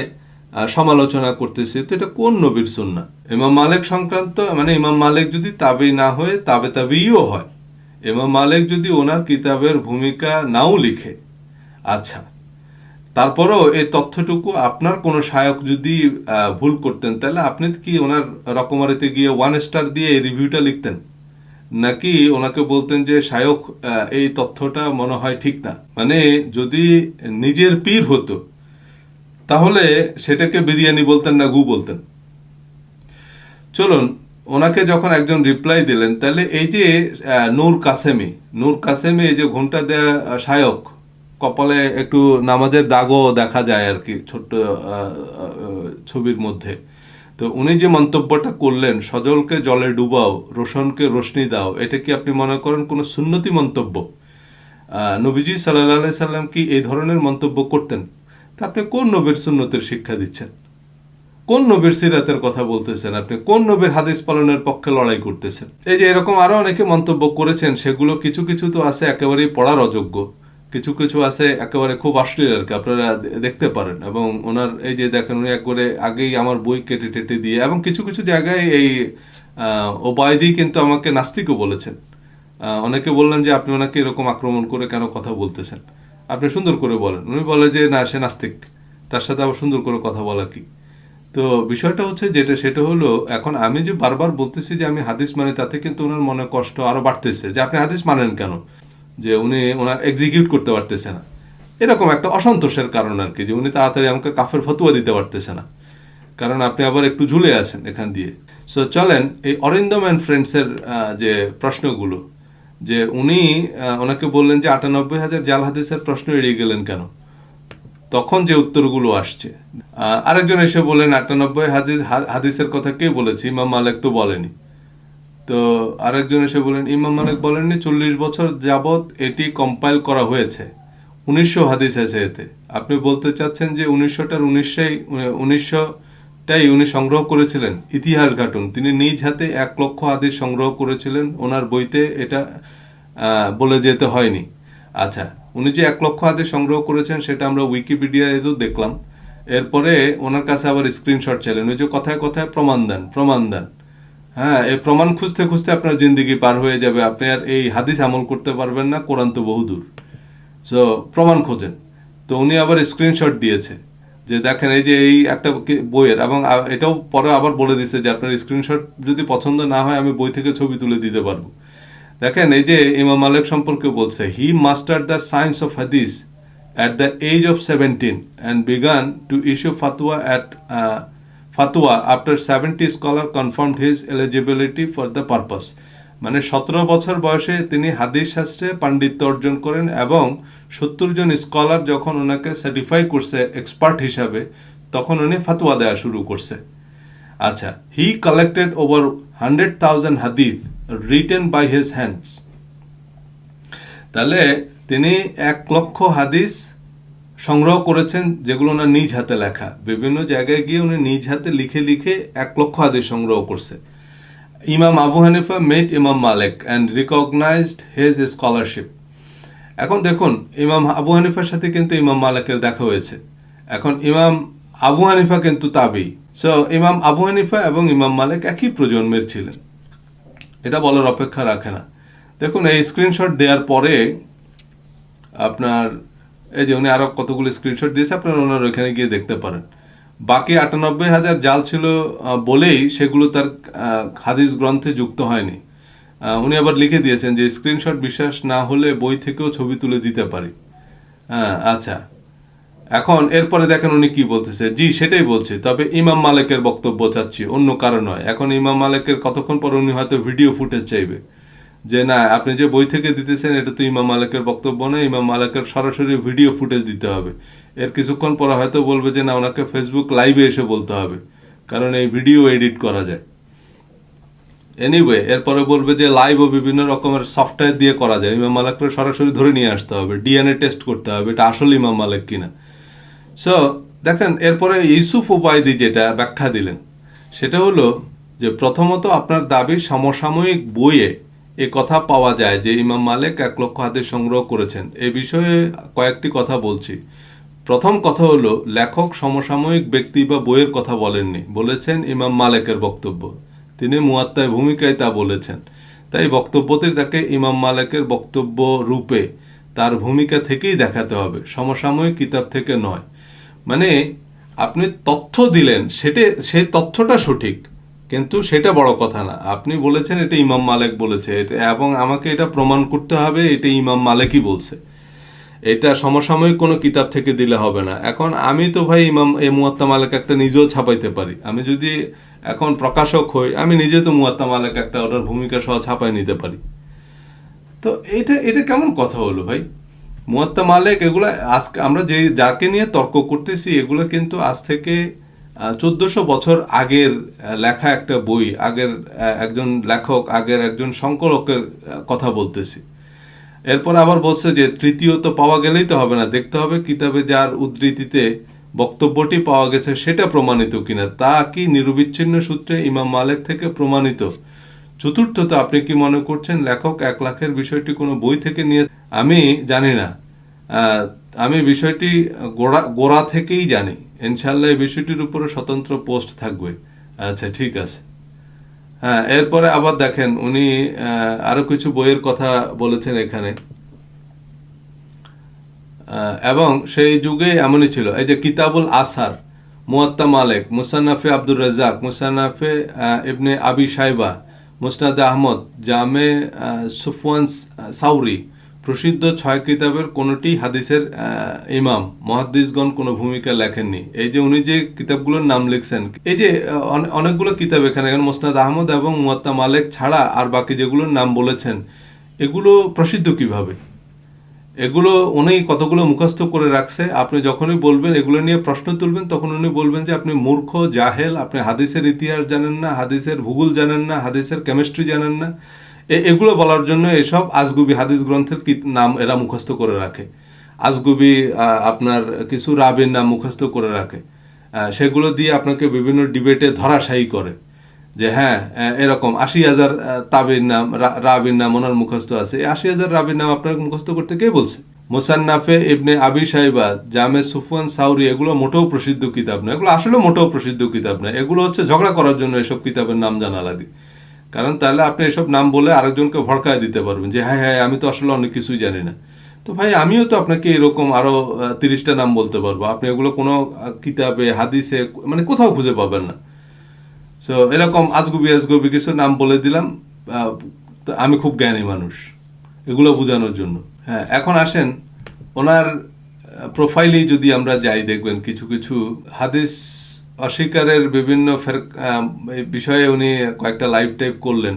A: সমালোচনা করতেছি, তো এটা কোন নবীর সুন্নাহ? ইমাম মালিক সংক্রান্ত, মানে ইমাম মালিক যদি তাবেই না হয়ে তাবেইও হয়, ইমাম মালিক যদি ওনার কিতাবের ভূমিকা নাও লিখে, আচ্ছা, তারপরেও এই তথ্যটুকু আপনার কোনো শায়ক যদি ভুল করতেন, তাহলে আপনি কি ওনার রকমারিতে গিয়ে 1 স্টার দিয়ে এই রিভিউটা লিখতেন, নাকি ওনাকে বলতেন যে শায়ক এই তথ্যটা মনে হয় ঠিক না? মানে যদি নিজের পীর হতো তাহলে সেটাকে বিরিয়ানি বলতেন না গু বলতেন? চলুন, ওনাকে যখন একজন রিপ্লাই দিলেন, তাহলে এই যে নূর কাসেমি এই যে ঘোমটা দেয়া শায়ক, কপালে একটু নামাজের দাগও দেখা যায় আর কি ছোট্ট ছবির মধ্যে, তো উনি যে মন্তব্যটা করলেন, সজলকে জলে ডুবাও, রোশনকে রোশনি দাও, এটা কি আপনি মনে করেন কোনো সুন্নতি মন্তব্য? নবীজি সাল্লাল্লাহু আলাইহি সাল্লাম কি এই ধরনের মন্তব্য করতেন? তা আপনি কোন নবীর সুন্নতের শিক্ষা দিচ্ছেন? কোন নবীর সিরাতের কথা বলতেছেন? আপনি কোন নবীর হাদিস পালনের পক্ষে লড়াই করতেছেন? এই যে এরকম আরো অনেকে মন্তব্য করেছেন, সেগুলো কিছু কিছু তো আছে একেবারেই পড়ার অযোগ্য, কিছু কিছু আছে একেবারে খুব অশ্লীল আর কি, আপনারা দেখতে পারেন। এবং ওনার এই যে দেখেন, উনি একবারে আগেই আমার বই কেটে টেটে দিয়ে, এবং কিছু কিছু জায়গায় এই ওবায়দি কিন্তু আমাকে নাস্তিকও বলেছেন। অনেকে বললেন যে আপনি ওনাকে এরকম আক্রমণ করে কেন কথা বলতেছেন, আপনি সুন্দর করে বলেন। উনি বলে যে না, সে নাস্তিক, তার সাথে আবার সুন্দর করে কথা বলা কি? তো বিষয়টা হচ্ছে সেটা হলো, এখন আমি যে বারবার বলতেছি যে আমি হাদিস মানি, তাতে কিন্তু ওনার মনে কষ্ট আরো বাড়তেছে যে আপনি হাদিস মানেন কেন, যে উনি ওনার এক্সিকিউট করতে পারতেছে না, এরকম একটা অসন্তোষের কারণ আর কি, যে উনি তাড়াতাড়ি আমাকে কাফের ফতোয়া দিতে পারতেছে না, কারণ আপনি আবার একটু ঝুলে আছেন এখান দিয়ে। সো চলেন এই অরিন্দম অ্যান্ড ফ্রেন্ডসের যে প্রশ্নগুলো, যে উনি ওনাকে বললেন যে ৯৮,০০০ জাল হাদিসের প্রশ্ন এড়িয়ে গেলেন কেন, তখন যে উত্তরগুলো আসছে। আরেকজন এসে বললেন ৯৮ হাদিসের কথা কে বলেছে, ইমাম মালিক তো বলেনি। তো আরেকজন এসে বলেন ইমাম মালিক বলেননি, ৪০ বছর যাবত এটি কম্পাইল করা হয়েছে, ১৯০০ হাদিস আছে এতে। আপনি বলতে চাচ্ছেন যে ১৯০০টাই উনি সংগ্রহ করেছিলেন? ইতিহাস ঘাটুন, তিনি নিজ হাতে ১,০০,০০০ হাদিস সংগ্রহ করেছিলেন, ওনার বইতে এটা বলে যেতে হয়নি। আচ্ছা, উনি যে ১,০০,০০০ হাদিস সংগ্রহ করেছেন সেটা আমরা উইকিপিডিয়ায় তো দেখলাম। এরপরে ওনার কাছে আবার স্ক্রিনশট চাইলেন, ওই যে কথায় কথায় প্রমাণ দেন। হ্যাঁ, এই প্রমাণ খুঁজতে খুঁজতে আপনার জিন্দিগি পার হয়ে যাবে, আপনি আর এই হাদিস আমল করতে পারবেন না, কোরআন তো বহুদূর। সো প্রমাণ খোঁজেন। তো উনি আবার স্ক্রিনশট দিয়েছে যে দেখেন এই যে এই একটা বইয়ের, এবং এটাও পরে আবার বলে দিছে যে আপনার স্ক্রিনশট যদি পছন্দ না হয় আমি বই থেকে ছবি তুলে দিতে পারবো। দেখেন এই যে ইমাম মালিক সম্পর্কে বলছে, হি মাস্টার্ড দ্য সায়েন্স অফ হাদিস at the age of 17 and began to issue fatwa after 70 scholar confirmed his eligibility for the purpose. মানে 17 বছর বয়সে তিনি হাদিস শাস্ত্রে পাণ্ডিত্য অর্জন করেন, এবং 70 জন স্কলার যখন ওনাকে সার্টিফাই করছে এক্সপার্ট হিসাবে, তখন উনি ফাতোয়া দেওয়া শুরু করছে। আচ্ছা, হি কালেক্টেড ওভার 100,000 হাদিস রিটেন বাই হিজ হ্যান্ডস। তাহলে তিনি ১,০০,০০০ হাদিস সংগ্রহ করেছেন, যেগুলো ওনার নিজ হাতে লেখা। বিভিন্ন জায়গায় গিয়ে উনি নিজ হাতে লিখে ১,০০,০০০ হাদিস সংগ্রহ করছে। ইমাম আবু হানিফা মেট ইমাম মালিক অ্যান্ড রিকগনাইজড হিজ স্কলারশিপ। এখন দেখুন, ইমাম আবু হানিফার সাথে কিন্তু ইমাম মালিকের দেখা হয়েছে। এখন ইমাম আবু হানিফা কিন্তু তাবেঈ। সো ইমাম আবু হানিফা এবং ইমাম মালিক একই প্রজন্মের ছিলেন, এটা বলার অপেক্ষা রাখে না। দেখুন, এই স্ক্রিনশট দেওয়ার পরে আপনার এই যে উনি আরো কতগুলো স্ক্রিনশট দিয়েছে, আপনারা ওনার ওইখানে গিয়ে দেখতে পারেন। বাকি ৯৮,০০০ জাল ছিল বলেই সেগুলো তার হাদিস গ্রন্থে যুক্ত হয়নি। উনি আবার লিখে দিয়েছেন যে স্ক্রিনশট বিশ্বাস না হলে বই থেকেও ছবি তুলে দিতে পারি। আচ্ছা, এখন এরপরে দেখেন উনি কি বলতেছে। জি, সেটাই বলছি, তবে ইমাম মালিকের বক্তব্য চাচ্ছি, অন্য কারো নয়। এখন ইমাম মালিকের কতক্ষণ পর উনি হয়তো ভিডিও ফুটেজ চাইবে, যে না আপনি যে বই থেকে দিতেছেন এটা তো ইমাম মালিকের বক্তব্য না, ইমাম মালিকের সরাসরি ভিডিও ফুটেজ দিতে হবে। এর কিছুক্ষণ পরে হয়তো বলবে যে না, ওনাকে ফেসবুক লাইভে এসে বলতে হবে, কারণ এই ভিডিও এডিট করা যায়। এনিওয়ে এরপরে বলবে যে লাইভ ও বিভিন্ন রকমের সফটওয়্যার দিয়ে করা যায়, ইমাম মালিককে সরাসরি ধরে নিয়ে আসতে হবে, ডিএনএ টেস্ট করতে হবে এটা আসলে ইমাম মালিক কিনা। সো দেখেন এরপরে ইউসুফ ওবায়দি যেটা ব্যাখ্যা দিলেন সেটা হলো যে প্রথমত আপনার দাবির সমসাময়িক বইয়ে এ কথা পাওয়া যায় যে ইমাম মালিক 1 লক্ষ হাদিস সংগ্রহ করেছেন। এ বিষয়ে কয়েকটি কথা বলছি। প্রথম কথা হলো লেখক সমসাময়িক ব্যক্তি বা বইয়ের কথা বলেননি, বলেছেন ইমাম মালিকের বক্তব্য। তিনি মুয়াত্তায় ভূমিকায় তা বলেছেন, তাই বক্তব্যটি তাকে ইমাম মালিকের বক্তব্য রূপে তার ভূমিকা থেকেই দেখাতে হবে, সমসাময়িক কিতাব থেকে নয়। মানে আপনি তথ্য দিলেন সেই তথ্যটা সঠিক, কিন্তু সেটা বড় কথা না। আপনি বলেছেন এটা ইমাম মালিক বলেছে এবং আমাকে এটা প্রমাণ করতে হবে এটা ইমাম মালিকই বলছে, এটা সমসাময়িক কোনো কিতাব থেকে দিলে হবে না। এখন আমি তো ভাই ইমাম মুয়াত্তা মালিক একটা নিজেও ছাপাইতে পারি, আমি যদি এখন প্রকাশক হই আমি নিজে তো মুয়াত্তা মালিক একটা ওটার ভূমিকা সহ ছাপাই নিতে পারি। তো এটা কেমন কথা হলো ভাই? মুয়াত্তা মালিক এগুলো আজকে আমরা যাকে নিয়ে তর্ক করতেছি এগুলো কিন্তু আজ থেকে 1400 বছর আগের লেখা একটা বই, আগের একজন লেখক, আগের একজন সংকলকের কথা বলতেছি। এরপর আবার বলছে যে তৃতীয়ত পাওয়া গেলেই তো হবে না, দেখতে হবে কিতাবে যার উদ্ধৃতিতে বক্তব্যটি পাওয়া গেছে সেটা প্রমাণিত কিনা, তা কি নিরবিচ্ছিন্ন সূত্রে ইমাম মালিক থেকে প্রমাণিত। চতুর্থত আপনি কি মনে করছেন লেখক 1 লাখের বিষয়টি কোনো বই থেকে নিয়ে? আমি জানি না, আমি বিষয়টি গোড়া থেকেই জানি। ইনশাল্লাহ এই বিষয়টির উপরে স্বতন্ত্র পোস্ট থাকবে। আচ্ছা ঠিক আছে। হ্যাঁ, এরপরে আবার দেখেন উনি আরো কিছু বইয়ের কথা বলেছেন এখানে, এবং সেই যুগে এমনই ছিল। এই যে কিতাবুল আসার, মুয়াত্তা মালিক, মুসান্নাফে আব্দুর রাজ্জাক, মুসান্নাফে ইবনে আবি শাইবা, মুসনাদে আহমদ, জামে সুফওয়ান সাউরি, প্রসিদ্ধ 6 কিতাবের কোনোটি হাদিসের ইমাম মুহাদ্দিসগণ কোনো ভূমিকা লেখেননি। এই যে উনি যে কিতাবগুলোর নাম লিখছেন, এই যে অনেকগুলো কিতাব এখানে মুসনাদ আহমদ এবং মুয়াত্তা মালিক ছাড়া আর বাকি যেগুলোর নাম বলেছেন এগুলো প্রসিদ্ধ কিভাবে? এগুলো উনি কতগুলো মুখস্থ করে রাখছে। আপনি যখনই বলবেন এগুলো নিয়ে প্রশ্ন তুলবেন তখন উনি বলবেন যে আপনি মূর্খ, জাহেল, আপনি হাদিসের ইতিহাস জানেন না, হাদিসের ভূগোল জানেন না, হাদিসের কেমিস্ট্রি জানেন না। এগুলো বলার জন্য এসব আজগুবি হাদিস গ্রন্থের নাম এরা মুখস্থ করে রাখে। আজগুবি আপনার কিছু রাবির নাম মুখস্থ করে রাখে, সেগুলো দিয়ে আপনাকে বিভিন্ন ডিবেটে ধরাশায়ী করে যে হ্যাঁ এরকম 80,000 তাবির নাম, রাবির নাম ওনার মুখস্থ আছে। 80,000 রাবির নাম আপনার মুখস্থ করতে কে বলছে? মুসান্নাফে ইবনে আবি শাইবা, জামে সুফওয়ান সাউরি এগুলো মোটেও প্রসিদ্ধ কিতাব না, এগুলো আসলে মোটেও প্রসিদ্ধ কিতাব না। এগুলো হচ্ছে ঝগড়া করার জন্য এসব কিতাবের নাম জানা লাগে, কারণ তাহলে আপনি এসব নাম বলে আরেকজনকে ভড়কায় দিতে পারবেন যে হ্যাঁ হ্যাঁ আমি তো আসলে অনেক কিছুই জানি না। তো ভাই আমিও তো আপনাকে এরকম আরো 30টা নাম বলতে পারবো, আপনি এগুলো কোনো কিতাবে হাদিসে মানে কোথাও খুঁজে পাবেন না। সো এরকম আজগুবি কিছু নাম বলে দিলাম, আমি খুব জ্ঞানী মানুষ এগুলো বোঝানোর জন্য। হ্যাঁ, এখন আসেন ওনার প্রোফাইলেই যদি আমরা যাই, দেখবেন কিছু কিছু হাদিস অস্বীকারের বিভিন্ন বিষয়ে উনি কয়েকটা লাইভ টাইপ করলেন।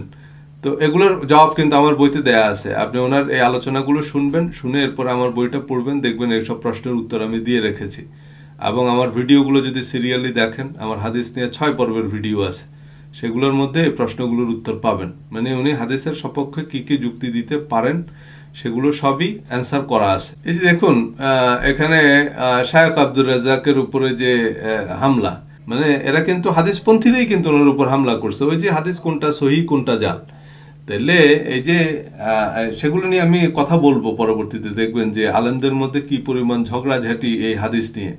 A: তো এগুলোর জবাব কিন্তু আমার বইতে দেয়া আছে, আপনি ওনার এই আলোচনাগুলো শুনবেন, শুনে এরপর আমার বইটা পড়বেন, দেখবেন এইসব প্রশ্নের উত্তর আমি দিয়ে রেখেছি। এবং আমার ভিডিওগুলো যদি সিরিয়ালি দেখেন, আমার হাদিস নিয়ে 6 পর্বের ভিডিও আছে, সেগুলোর মধ্যে এই প্রশ্নগুলোর উত্তর পাবেন। মানে উনি হাদিসের সপক্ষে কি কি যুক্তি দিতে পারেন সেগুলো সবই অ্যান্সার করা আছে। এই যে দেখুন এখানে শায়খ আব্দুর রাজ্জাকের উপরে যে হামলা, মানে এরা কিন্তু হাদিসপন্থীরাই কিন্তু ওনার উপর হামলা করছে। ওই যে হাদিস কোনটা সহি কোনটা জাল, তাহলে এই যে সেগুলো নিয়ে আমি কথা বলবো পরবর্তীতে, দেখবেন যে আলেমদের মধ্যে কি পরিমাণ ঝগড়াঝাটি এই হাদিস নিয়ে।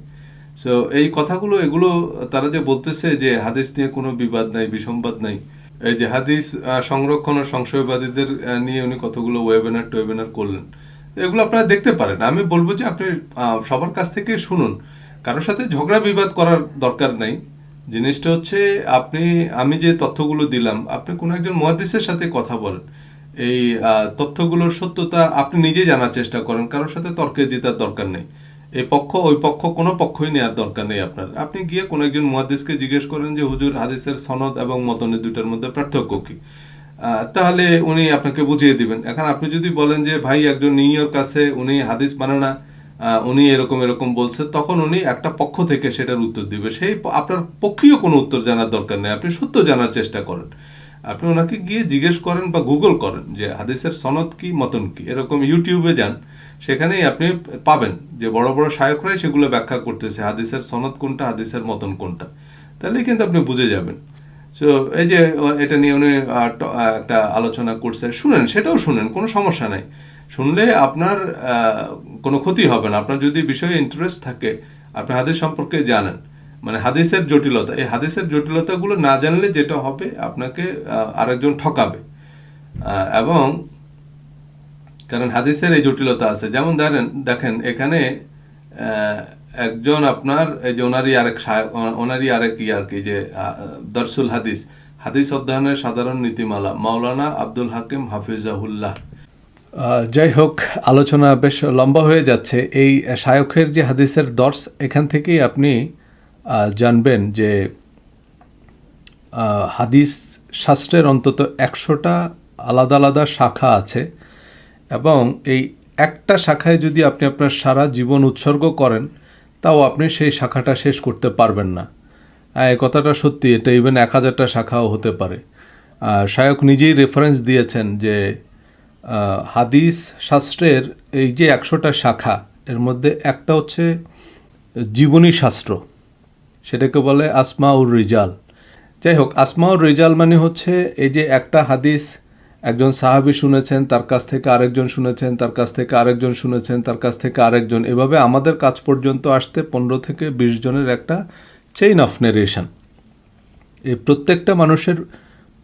A: সো এই কথাগুলো এগুলো তারা যে বলতেছে যে হাদিস নিয়ে কোনো বিবাদ নাই, বিসম্বাদ নাই, এই যে হাদিস সংরক্ষণ ও সংশয়বাদীদের নিয়ে উনি কতগুলো ওয়েবিনার করলেন, এগুলো আপনারা দেখতে পারেন। আমি বলবো যে আপনি সবার কাছ থেকে শুনুন, কারোর সাথে ঝগড়া বিবাদ করার দরকার নাই। জিনিসটা হচ্ছে আমি যে তথ্যগুলো দিলাম, আপনি কোনো একজন মুহাদ্দিসের সাথে কথা বলেন, এই তথ্যগুলোর সত্যতা আপনি নিজে জানার চেষ্টা করেন, কারোর সাথে তর্কে জেতার দরকার নেই। এই পক্ষ ওই পক্ষ কোনো পক্ষই নেওয়ার দরকার নেই আপনার। আপনি গিয়ে কোনো একজন মুহাদ্দিসকে জিজ্ঞেস করেন যে হুজুর হাদিসের সনদ এবং মতনে দুইটার মধ্যে পার্থক্য কি, তাহলে উনি আপনাকে বুঝিয়ে দিবেন। এখন আপনি যদি বলেন যে ভাই একজন নিউ ইয়র্ক আছে, উনি হাদিস মানে না, উনি এরকম বলছে, তখন উনি একটা পক্ষ থেকে সেটার উত্তর দিবে। সেই আপনার পক্ষীয় কোনো উত্তর জানার দরকার নেই, আপনি সত্য জানার চেষ্টা করেন। আপনি ওনাকে গিয়ে জিজ্ঞেস করেন বা গুগল করেন যে হাদিসের সনদ কি মতন কি, এরকম ইউটিউবে যান, সেখানেই আপনি পাবেন যে বড় বড় শায়করাই সেগুলো ব্যাখ্যা করতেছে হাদিসের সনদ কোনটা, হাদিসের মতন কোনটা। তাহলে কিন্তু আপনি বুঝে যাবেন। সো এই যে এটা নিয়ে উনি একটা আলোচনা করছে, শুনেন, সেটাও শুনেন, কোনো সমস্যা নাই। শুনলে আপনার কোনো ক্ষতি হবে না। আপনার যদি বিষয়ে ইন্টারেস্ট থাকে, আপনি হাদিস সম্পর্কে জানেন, মানে হাদিসের জটিলতা, এই হাদিসের জটিলতাগুলো না জানলে যেটা হবে, আপনাকে আরেকজন ঠকাবে। এবং কারণ হাদিসের এই জটিলতা আছে, যেমন দেখেন এখানে একজন আপনার এই যে ওনারই আরেক আর কি যে দরসুল হাদিস, হাদিস অধ্যয়নের সাধারণ নীতিমালা, মাওলানা আব্দুল হাকিম হাফিজাহুল্লাহ। যাই হোক, আলোচনা বেশ লম্বা হয়ে যাচ্ছে। এই শায়খের যে হাদিসের দর্স, এখান থেকেই আপনি জানবেন যে হাদিস শাস্ত্রের অন্তত 100টা আলাদা আলাদা শাখা আছে, এবং এই একটা শাখায় যদি আপনি আপনার সারা জীবন উৎসর্গ করেন, তাও আপনি সেই শাখাটা শেষ করতে পারবেন না। এই কথাটা সত্যি, এটা ইভেন 1000টা শাখাও হতে পারে। শায়খ নিজেই রেফারেন্স দিয়েছেন যে হাদিস শাস্ত্রের এই যে 100টা শাখা, এর মধ্যে একটা হচ্ছে জীবনী শাস্ত্র, সেটাকে বলে আসমাউর রিজাল। যাই হোক, আসমাউর রিজাল মানে হচ্ছে এই যে একটা হাদিস একজন সাহাবী শুনেছেন, তার কাছ থেকে আরেকজন শুনেছেন, তার কাছ থেকে আরেকজন শুনেছেন, তার কাছ থেকে আরেকজন, এভাবে আমাদের কাছ পর্যন্ত আসতে 15 থেকে 20 জনের একটা চেইন অফ নেরেশন। এই প্রত্যেকটা মানুষের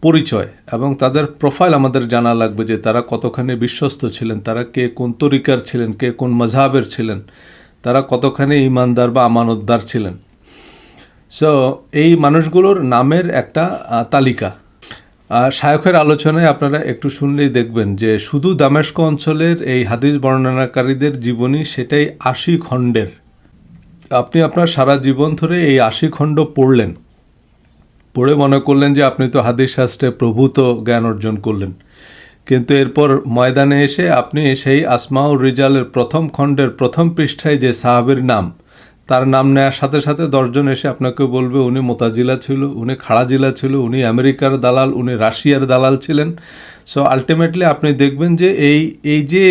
A: পরিচয় এবং তাদের প্রোফাইল আমাদের জানা লাগবে, যে তারা কতখানি বিশ্বস্ত ছিলেন, তারা কে কোন তরিকার ছিলেন, কে কোন মাযহাবের ছিলেন, তারা কতখানি ঈমানদার বা আমানতদার ছিলেন। সো এই মানুষগুলোর নামের একটা তালিকা। শায়খের আলোচনায় আপনারা একটু শুনলেই দেখবেন যে শুধু দামেস্ক অঞ্চলের এই হাদিস বর্ণনাকারীদের জীবনী, সেটাই 80 খণ্ডের। আপনি আপনার সারা জীবন ধরে এই 80 খণ্ড পড়লেন, পড়ে মনে করলেন যে আপনি তো হাদিস শাস্ত্রে প্রভূত জ্ঞান অর্জন করলেন, কিন্তু এরপর ময়দানে এসে আপনি সেই আসমাউর রিজালের প্রথম খণ্ডের প্রথম পৃষ্ঠায় যে সাহাবের নাম, তার নাম নেওয়ার সাথে সাথে 10 জন এসে আপনাকে বলবে উনি মোতাজিলা ছিল, উনি খাড়াজিলা ছিল, উনি আমেরিকার দালাল, উনি রাশিয়ার দালাল ছিলেন। সো আলটিমেটলি আপনি দেখবেন যে এই যে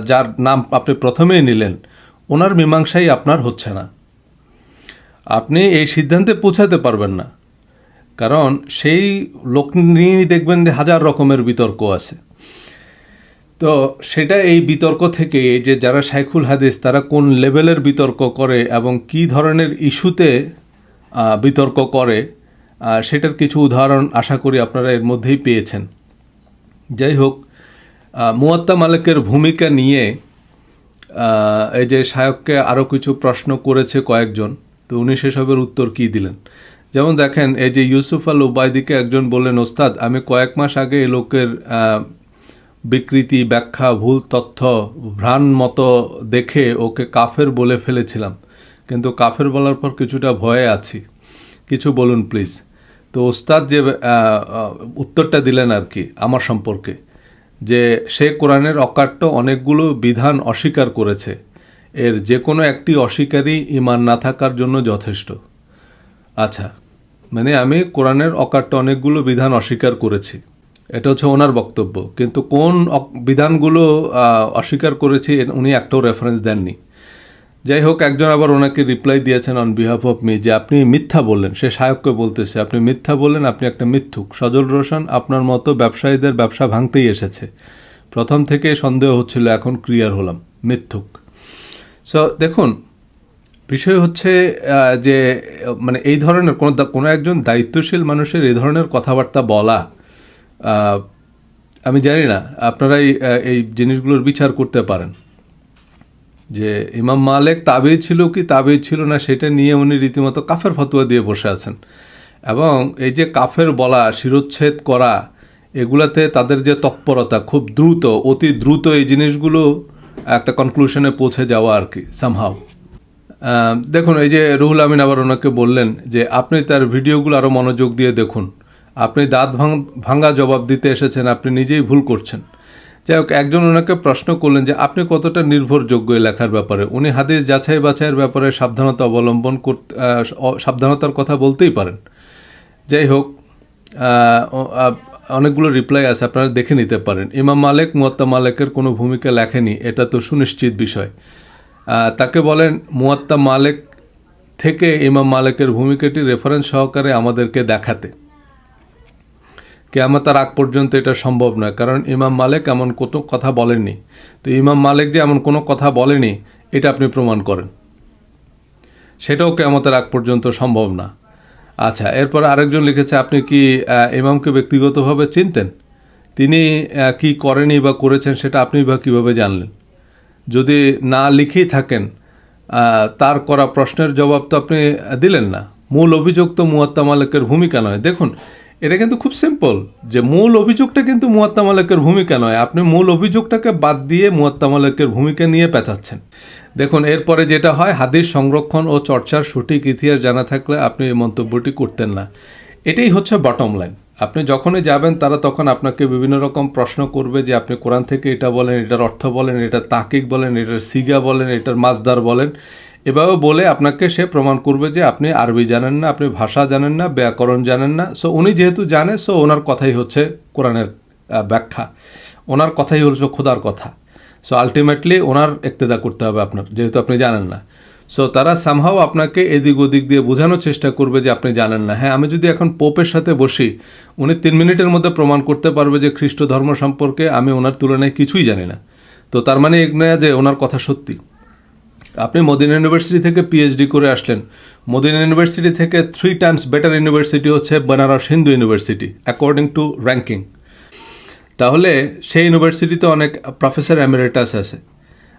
A: যার নাম আপনি প্রথমেই নিলেন, ওনার মীমাংসাই আপনার হচ্ছে না। আপনি এই সিদ্ধান্তে পৌঁছাতে পারবেন না, কারণ সেই লোক নিয়েই দেখবেন যে 1000 রকমের বিতর্ক আছে। তো সেটা এই বিতর্ক থেকে, যে যারা শাইখুল হাদিস তারা কোন লেভেলের বিতর্ক করে এবং কি ধরনের ইস্যুতে বিতর্ক করে, সেটার কিছু উদাহরণ আশা করি আপনারা এর মধ্যেই পেয়েছেন। যাই হোক, মুয়াত্তা মালিকের ভূমিকা নিয়ে এই যে শায়খকে আরও কিছু প্রশ্ন করেছে কয়েকজন, তো উনি সেসবের উত্তর কী দিলেন। যেমন দেখেন, এই যে ইউসুফ আল উবাইদিকে একজন বললেন, ওস্তাদ আমি কয়েক মাস আগে এই লোকের বিকৃতি, ব্যাখ্যা, ভুল তথ্য, ভ্রাণ মতো দেখে ওকে কাফের বলে ফেলেছিলাম, কিন্তু কাফের বলার পর কিছুটা ভয়ে আছি, কিছু বলুন প্লিজ। তো ওস্তাদ যে উত্তরটা দিলেন আর কি আমার সম্পর্কে, যে সে কোরআনের অকাট্য অনেকগুলো বিধান অস্বীকার করেছে, এর যে কোনো একটি অস্বীকারই ঈমান না থাকার জন্য যথেষ্ট। আচ্ছা, মানে আমি কোরআনের অকাট্য অনেকগুলো বিধান অস্বীকার করেছি, এটা হচ্ছে ওনার বক্তব্য, কিন্তু কোন বিধানগুলো অস্বীকার করেছি উনি একটাও রেফারেন্স দেননি। যাই হোক, একজন আবার ওনাকে রিপ্লাই দিয়েছেন অন বিহাফ অফ মি, যে আপনি মিথ্যা বললেন। সে শায়ককে বলতেছে, আপনি মিথ্যা বললেন, আপনি একটা মিথ্যুক। সজল রোশন আপনার মতো ব্যবসায়ীদের ব্যবসা ভাঙতেই এসেছে, প্রথম থেকে সন্দেহ হচ্ছিল, এখন ক্লিয়ার হলাম, মিথ্যুক। সো দেখুন, বিষয় হচ্ছে যে মানে এই ধরনের কোনো একজন দায়িত্বশীল মানুষের এই ধরনের কথাবার্তা বলা, আমি জানি না, আপনারাই এই জিনিসগুলোর বিচার করতে পারেন যে ইমাম মালিক তাবেঈ ছিল কি তাবেঈ ছিল না, সেটা নিয়ে উনি রীতিমতো কাফের ফতোয়া দিয়ে বসে আছেন। এবং এই যে কাফের বলা, শিরোচ্ছেদ করা, এগুলাতে তাদের যে তৎপরতা, খুব দ্রুত, অতি দ্রুত এই জিনিসগুলো একটা কনক্লুশনে পৌঁছে যাওয়া আর কি সামহাও। দেখুন, এই যে রুহুল আমিন আবার ওনাকে বললেন যে আপনি তার ভিডিওগুলো আরও মনোযোগ দিয়ে দেখুন, আপনি দাঁত ভাঙা জবাব দিতে এসেছেন, আপনি নিজেই ভুল করছেন। যাই হোক, একজন ওনাকে প্রশ্ন করলেন যে আপনি কতটা নির্ভরযোগ্য এই লেখার ব্যাপারে। উনি হাদিস যাচাই বাছাইয়ের ব্যাপারে সাবধানতা অবলম্বন করতে, সাবধানতার কথা বলতেই পারেন। যাই হোক, অনেকগুলো রিপ্লাই আছে, আপনারা দেখে নিতে পারেন। ইমাম মালিক মুয়াত্তা মালিকের কোনো ভূমিকা লেখেনি, এটা তো সুনিশ্চিত বিষয়। তাকে বলেন মুয়াত্তা মালিক থেকে ইমাম মালিকের ভূমিকাটি রেফারেন্স সহকারে আমাদেরকে দেখাতে। কিয়ামতের আগ পর্যন্ত এটা সম্ভব নয়, কারণ ইমাম মালিক এমন কোনো কথা বলেননি। তো ইমাম মালিক যে এমন কোনো কথা বলেনি এটা আপনি প্রমাণ করেন, সেটাও কিয়ামতের আগ পর্যন্ত সম্ভব না। আচ্ছা, এরপর আরেকজন লিখেছে, আপনি কি ইমামকে ব্যক্তিগতভাবে চিনতেন? তিনি কি করেনি বা করেছেন সেটা আপনি বা কীভাবে জানলেন? যদি না লিখেই থাকেন, তার করা প্রশ্নের জবাব তো আপনি দিলেন না। মূল অভিযোগ তো মুয়াত্তা মালিকের ভূমিকা নয়। দেখুন, এটা কিন্তু খুব সিম্পল, যে মূল অভিযোগটা কিন্তু মুয়াত্তা মালিকের ভূমিকা নয়। আপনি মূল অভিযোগটাকে বাদ দিয়ে মুয়াত্তা মালিকের ভূমিকা নিয়ে পেঁচাচ্ছেন। দেখুন, এরপরে যেটা হয়, হাদিস সংরক্ষণ ও চর্চার সঠিক ইতিহাস জানা থাকলে আপনি এই মন্তব্যটি করতেন না। এটাই হচ্ছে বটম লাইন। আপনি যখনই যাবেন তারা তখন আপনাকে বিভিন্ন রকম প্রশ্ন করবে যে আপনি কোরআন থেকে এটা বলেন, এটার অর্থ বলেন, এটার তাকিক বলেন, এটার সিগা বলেন, এটার মাজদার বলেন। এভাবে বলে আপনাকে সে প্রমাণ করবে যে আপনি আরবি জানেন না, আপনি ভাষা জানেন না, ব্যাকরণ জানেন না। সো উনি যেহেতু জানে, সো ওনার কথাই হচ্ছে কোরআনের ব্যাখ্যা, ওনার কথাই হচ্ছে খোদার কথা। সো আলটিমেটলি ওনার ইক্তেদা করতে হবে আপনার, যেহেতু আপনি জানেন না। সো তারা সামহাও আপনাকে এদিক ওদিক দিয়ে বোঝানোর চেষ্টা করবে যে আপনি জানেন না। হ্যাঁ, আমি যদি এখন পোপের সাথে বসি, উনি 3 মিনিটের মধ্যে প্রমাণ করতে পারবে যে খ্রিস্ট ধর্ম সম্পর্কে আমি ওনার তুলনায় কিছুই জানি না। তো তার মানে এই নয় যে ওনার কথা সত্যি। আপনি মদিনা ইউনিভার্সিটি থেকে পিএইচডি করে আসলেন। মদিনা ইউনিভার্সিটি থেকে 3 টাইমস বেটার ইউনিভার্সিটি হচ্ছে Banaras Hindu University according to ranking. তাহলে সেই ইউনিভার্সিটিতে অনেক প্রফেসর এমিরেটাস আছে,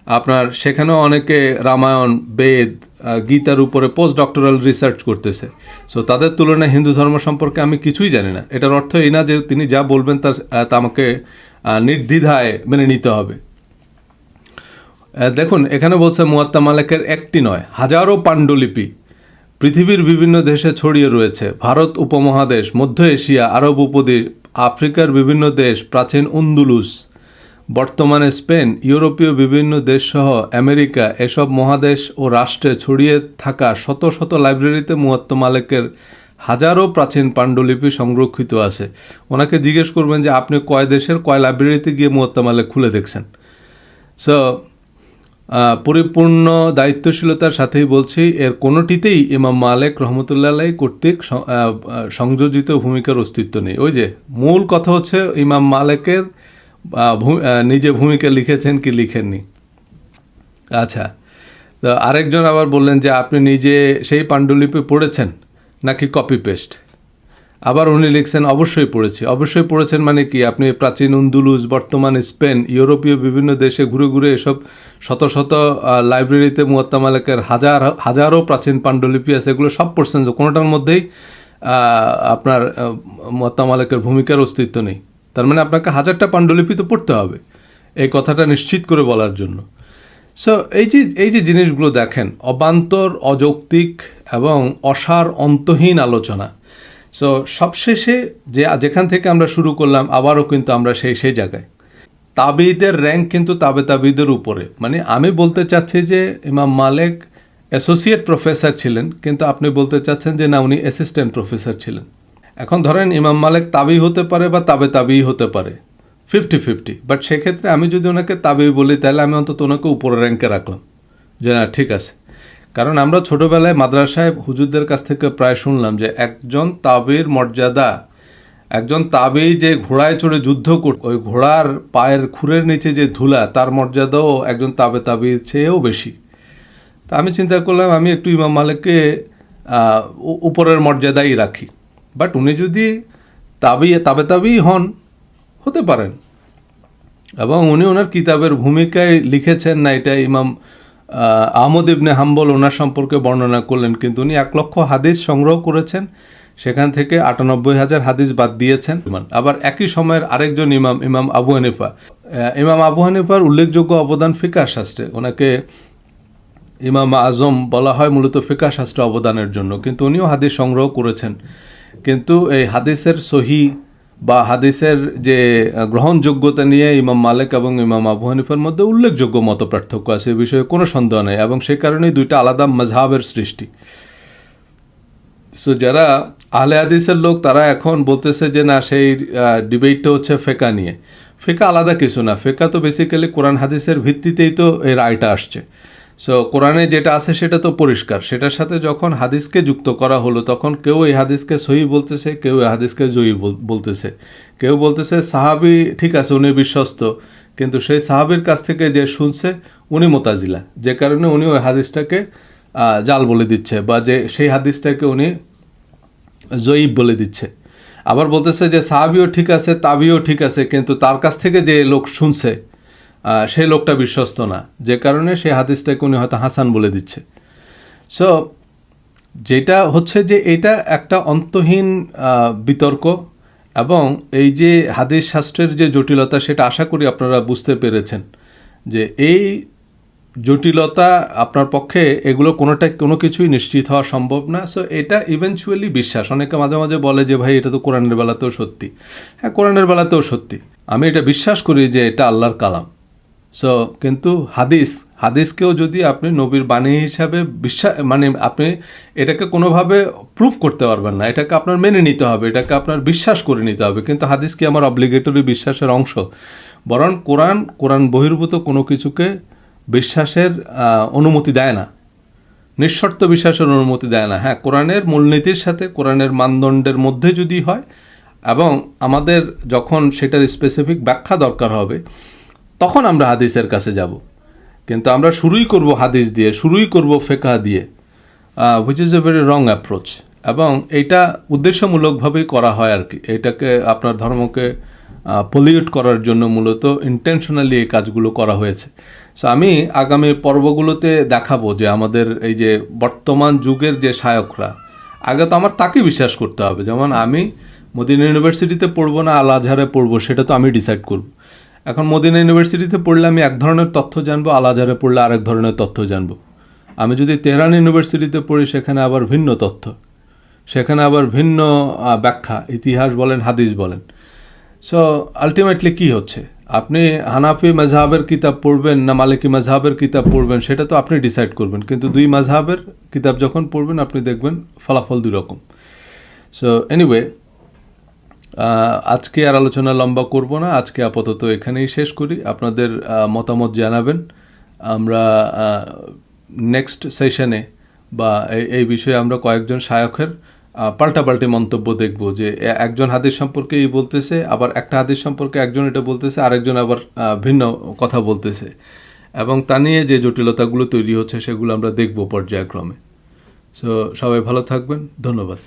A: আপনার সেখানেও অনেকে রামায়ণ, বেদ, গীতার উপরে পোস্ট ডক্টরাল রিসার্চ করতেছে। সো তাদের তুলনায় হিন্দু ধর্ম সম্পর্কে আমি কিছুই জানি না। এটার অর্থ এই না যে তিনি যা বলবেন তা আমাকে নির্দ্বিধায় মেনে নিতে হবে। দেখুন, এখানে বলছে মুয়াত্তা মালিকের একটি নয়, হাজারো পাণ্ডুলিপি পৃথিবীর বিভিন্ন দেশে ছড়িয়ে রয়েছে। ভারত উপমহাদেশ, মধ্য এশিয়া, আরব উপদ্বীপ, আফ্রিকার বিভিন্ন দেশ, প্রাচীন আন্দুলুস, বর্তমানে স্পেন, ইউরোপীয় বিভিন্ন দেশসহ আমেরিকা, এসব মহাদেশ ও রাষ্ট্রে ছড়িয়ে থাকা শত শত লাইব্রেরিতে মুয়াত্তা মালিকের হাজারো প্রাচীন পাণ্ডুলিপি সংরক্ষিত আছে। ওনাকে জিজ্ঞেস করবেন যে আপনি কয় দেশের কয় লাইব্রেরিতে গিয়ে মুয়াত্তা মালিক খুলে দেখছেন। সো পরিপূর্ণ দায়িত্বশীলতার সাথেই বলছি, এর কোনোটিতেই ইমাম মালিক রহমতুল্লাহ আলাইহি কর্তৃক সংযোজিত ভূমিকার অস্তিত্ব নেই। ওই যে মূল কথা হচ্ছে ইমাম মালিকের নিজে ভূমিকা লিখেছেন কি লিখেননি। আচ্ছা, তো আরেকজন আবার বললেন যে আপনি নিজে সেই পাণ্ডুলিপি পড়েছেন নাকি কপি পেস্ট। আবার উনি লিখছেন অবশ্যই পড়েছি। অবশ্যই পড়েছেন মানে কি, আপনি প্রাচীন আন্দুলুস, বর্তমান স্পেন, ইউরোপীয় বিভিন্ন দেশে ঘুরে ঘুরে এসব শত শত লাইব্রেরিতে মুয়াত্তা মালিকের হাজারো প্রাচীন পাণ্ডুলিপি আছে, এগুলো সব পড়ছেন, যে কোনোটার মধ্যেই আপনার মুয়াত্তা মালিকের ভূমিকার অস্তিত্ব নেই। তার মানে আপনাকে 1000টা পাণ্ডুলিপি তো পড়তে হবে এই কথাটা নিশ্চিত করে বলার জন্য। সো এই যে জিনিসগুলো দেখেন, অবান্তর, অযৌক্তিক এবং অসার অন্তহীন আলোচনা। সো সবশেষে যেখান থেকে আমরা শুরু করলাম, আবারও কিন্তু আমরা সেই জায়গায়। তাবিদের র্যাঙ্ক কিন্তু তাবিদের উপরে। মানে আমি বলতে চাচ্ছি যে ইমাম মালিক অ্যাসোসিয়েট প্রফেসর ছিলেন, কিন্তু আপনি বলতে চাচ্ছেন যে না, উনি অ্যাসিস্ট্যান্ট প্রফেসর ছিলেন। এখন ধরেন ইমাম মালিক তাবি হতে পারে বা তাবি হতে পারে, 50-50। বাট সেক্ষেত্রে আমি যদি ওনাকে তাবি বলি, তাহলে আমি অন্তত ওনাকে উপরে র্যাঙ্কে রাখলাম যে না, ঠিক আছে। কারণ আমরা ছোটোবেলায় মাদ্রাসায় হুজুরদের কাছ থেকে প্রায় শুনলাম যে একজন তাবির মর্যাদা, একজন তাবি যে ঘোড়ায় চড়ে যুদ্ধ করত, ওই ঘোড়ার পায়ের খুরের নিচে যে ধুলা, তার মর্যাদাও একজন তাবির চেয়েও বেশি। তা আমি চিন্তা করলাম আমি একটু ইমাম মালিককে উপরের মর্যাদাই রাখি। বাট উনি যদি তাবি হন, হতে পারেন, এবং উনি ওনার কিতাবের ভূমিকায় লিখেছেন না, এটা ইমাম আহমদ ইবনে হাম্বল ওনার সম্পর্কে বর্ণনা করলেন। কিন্তু উনি 1 লক্ষ হাদিস সংগ্রহ করেছেন, সেখান থেকে 98,000 হাদিস বাদ দিয়েছেন। আবার একই সময়ের আরেকজন ইমাম আবু হানিফা, ইমাম আবু হানিফার উল্লেখযোগ্য অবদান ফিকহ শাস্ত্রে। ওনাকে ইমাম আজম বলা হয় মূলত ফিকহ শাস্ত্রে অবদানের জন্য, কিন্তু উনিও হাদিস সংগ্রহ করেছেন। কিন্তু এই হাদিসের সহি বা হাদিসের যে গ্রহণযোগ্যতা নিয়ে ইমাম মালিক এবং ইমাম আবু হানিফার মধ্যে উল্লেখযোগ্য মত পার্থক্য আছে, এ বিষয়ে কোনো সন্দেহ নেই, এবং সে কারণেই দুইটা আলাদা মাযহাবের সৃষ্টি। সো যারা আহলে হাদিসের লোক তারা এখন বলতেছে যে না সেই ডিবেটটা হচ্ছে ফেকা নিয়ে। ফেকা আলাদা কিছু না, ফেকা তো বেসিক্যালি কোরআন হাদিসের ভিত্তিতেই তো এই রায়টা আসছে। সো কোরআনে যেটা আছে সেটা তো পরিষ্কার, সেটার সাথে যখন হাদিসকে যুক্ত করা হলো তখন কেউ এই হাদিসকে সহি বলতেছে, কেউ এই হাদিসকে জয়ী বলতেছে, কেউ বলতেছে সাহাবী ঠিক আছে উনি বিশ্বস্ত, কিন্তু সেই সাহাবীর কাছ থেকে যে শুনছে উনি মোতাজিলা, যে কারণে উনি ওই হাদিসটাকে জাল বলে দিচ্ছে, বা যে সেই হাদিসটাকে উনি জয়ীব বলে দিচ্ছে। আবার বলতেছে যে সাহাবিও ঠিক আছে, তাবিও ঠিক আছে, কিন্তু তার কাছ থেকে যে লোক শুনছে সেই লোকটা বিশ্বস্ত না, যে কারণে সেই হাদিসটাকে উনি হয়তো হাসান বলে দিচ্ছে। সো যেটা হচ্ছে যে এটা একটা অন্তহীন বিতর্ক, এবং এই যে হাদিস শাস্ত্রের যে জটিলতা সেটা আশা করি আপনারা বুঝতে পেরেছেন, যে এই জটিলতা আপনার পক্ষে এগুলো কোনো কিছুই নিশ্চিত হওয়া সম্ভব না। সো এটা ইভেনচুয়ালি বিশ্বাস। অনেকে মাঝে মাঝে বলে যে ভাই এটা তো কোরআনের বেলাতেও সত্যি। হ্যাঁ, কোরআনের বেলাতেও সত্যি, আমি এটা বিশ্বাস করি যে এটা আল্লাহর কালাম। সো কিন্তু হাদিসকেও যদি আপনি নবীর বাণী হিসাবে মানে আপনি এটাকে কোনোভাবে প্রুফ করতে পারবেন না, এটাকে আপনার মেনে নিতে হবে, এটাকে আপনার বিশ্বাস করে নিতে হবে। কিন্তু হাদিস কি আমার অব্লিগেটরি বিশ্বাসের অংশ? বরং কোরআন বহির্ভূত কোনো কিছুকে বিশ্বাসের অনুমতি দেয় না, নিঃশর্ত বিশ্বাসের অনুমতি দেয় না। হ্যাঁ, কোরআনের মূলনীতির সাথে কোরআনের মানদণ্ডের মধ্যে যদি হয়, এবং আমাদের যখন সেটার স্পেসিফিক ব্যাখ্যা দরকার হবে তখন আমরা হাদিসের কাছে যাব। কিন্তু আমরা শুরুই করব হাদিস দিয়ে, শুরুই করব ফেকা দিয়ে, which is a very wrong approach. এবং এইটা উদ্দেশ্যমূলকভাবেই করা হয় আর কি, এটাকে আপনার ধর্মকে পলিউট করার জন্য মূলত ইন্টেনশনালি এই কাজগুলো করা হয়েছে। সো আমি আগামী পর্বগুলোতে দেখাবো যে আমাদের এই যে বর্তমান যুগের যে শায়করা, আগে তো আমার তাকে বিশ্বাস করতে হবে। যেমন আমি মদিনা ইউনিভার্সিটিতে পড়বো না আল আজহারে পড়বো, সেটা তো আমি ডিসাইড করব। এখন মদিনা ইউনিভার্সিটিতে পড়লে আমি এক ধরনের তথ্য জানবো, আল আজহারে পড়লে আরেক ধরনের তথ্য জানবো। আমি যদি তেহরান ইউনিভার্সিটিতে পড়ি সেখানে আবার ভিন্ন তথ্য, সেখানে আবার ভিন্ন ব্যাখ্যা, ইতিহাস বলেন হাদিস বলেন। সো আলটিমেটলি কি হচ্ছে, আপনি হানাফি মাযহাবের কিতাব পড়বেন না মালিকি মাযহাবের কিতাব পড়বেন সেটা তো আপনি ডিসাইড করবেন, কিন্তু দুই মাযহাবের কিতাব যখন পড়বেন আপনি দেখবেন ফলাফল দুই রকম। সো এনিওয়ে, আজকে আর আলোচনা লম্বা করব না, আজকে আপাতত এখানেই শেষ করি। আপনাদের মতামত জানাবেন, আমরা নেক্সট সেশনে বা এই বিষয়ে আমরা কয়েকজন শায়খের পাল্টাপাল্টি মন্তব্য দেখব, যে একজন হাদিস সম্পর্কে এই বলতেছে, আবার একটা হাদিস সম্পর্কে একজন এটা বলতেছে, আরেকজন আবার ভিন্ন কথা বলতেছে, এবং তা নিয়ে যে জটিলতাগুলো তৈরি হচ্ছে সেগুলো আমরা দেখব পর্যায়ক্রমে। সো সবাই ভালো থাকবেন, ধন্যবাদ।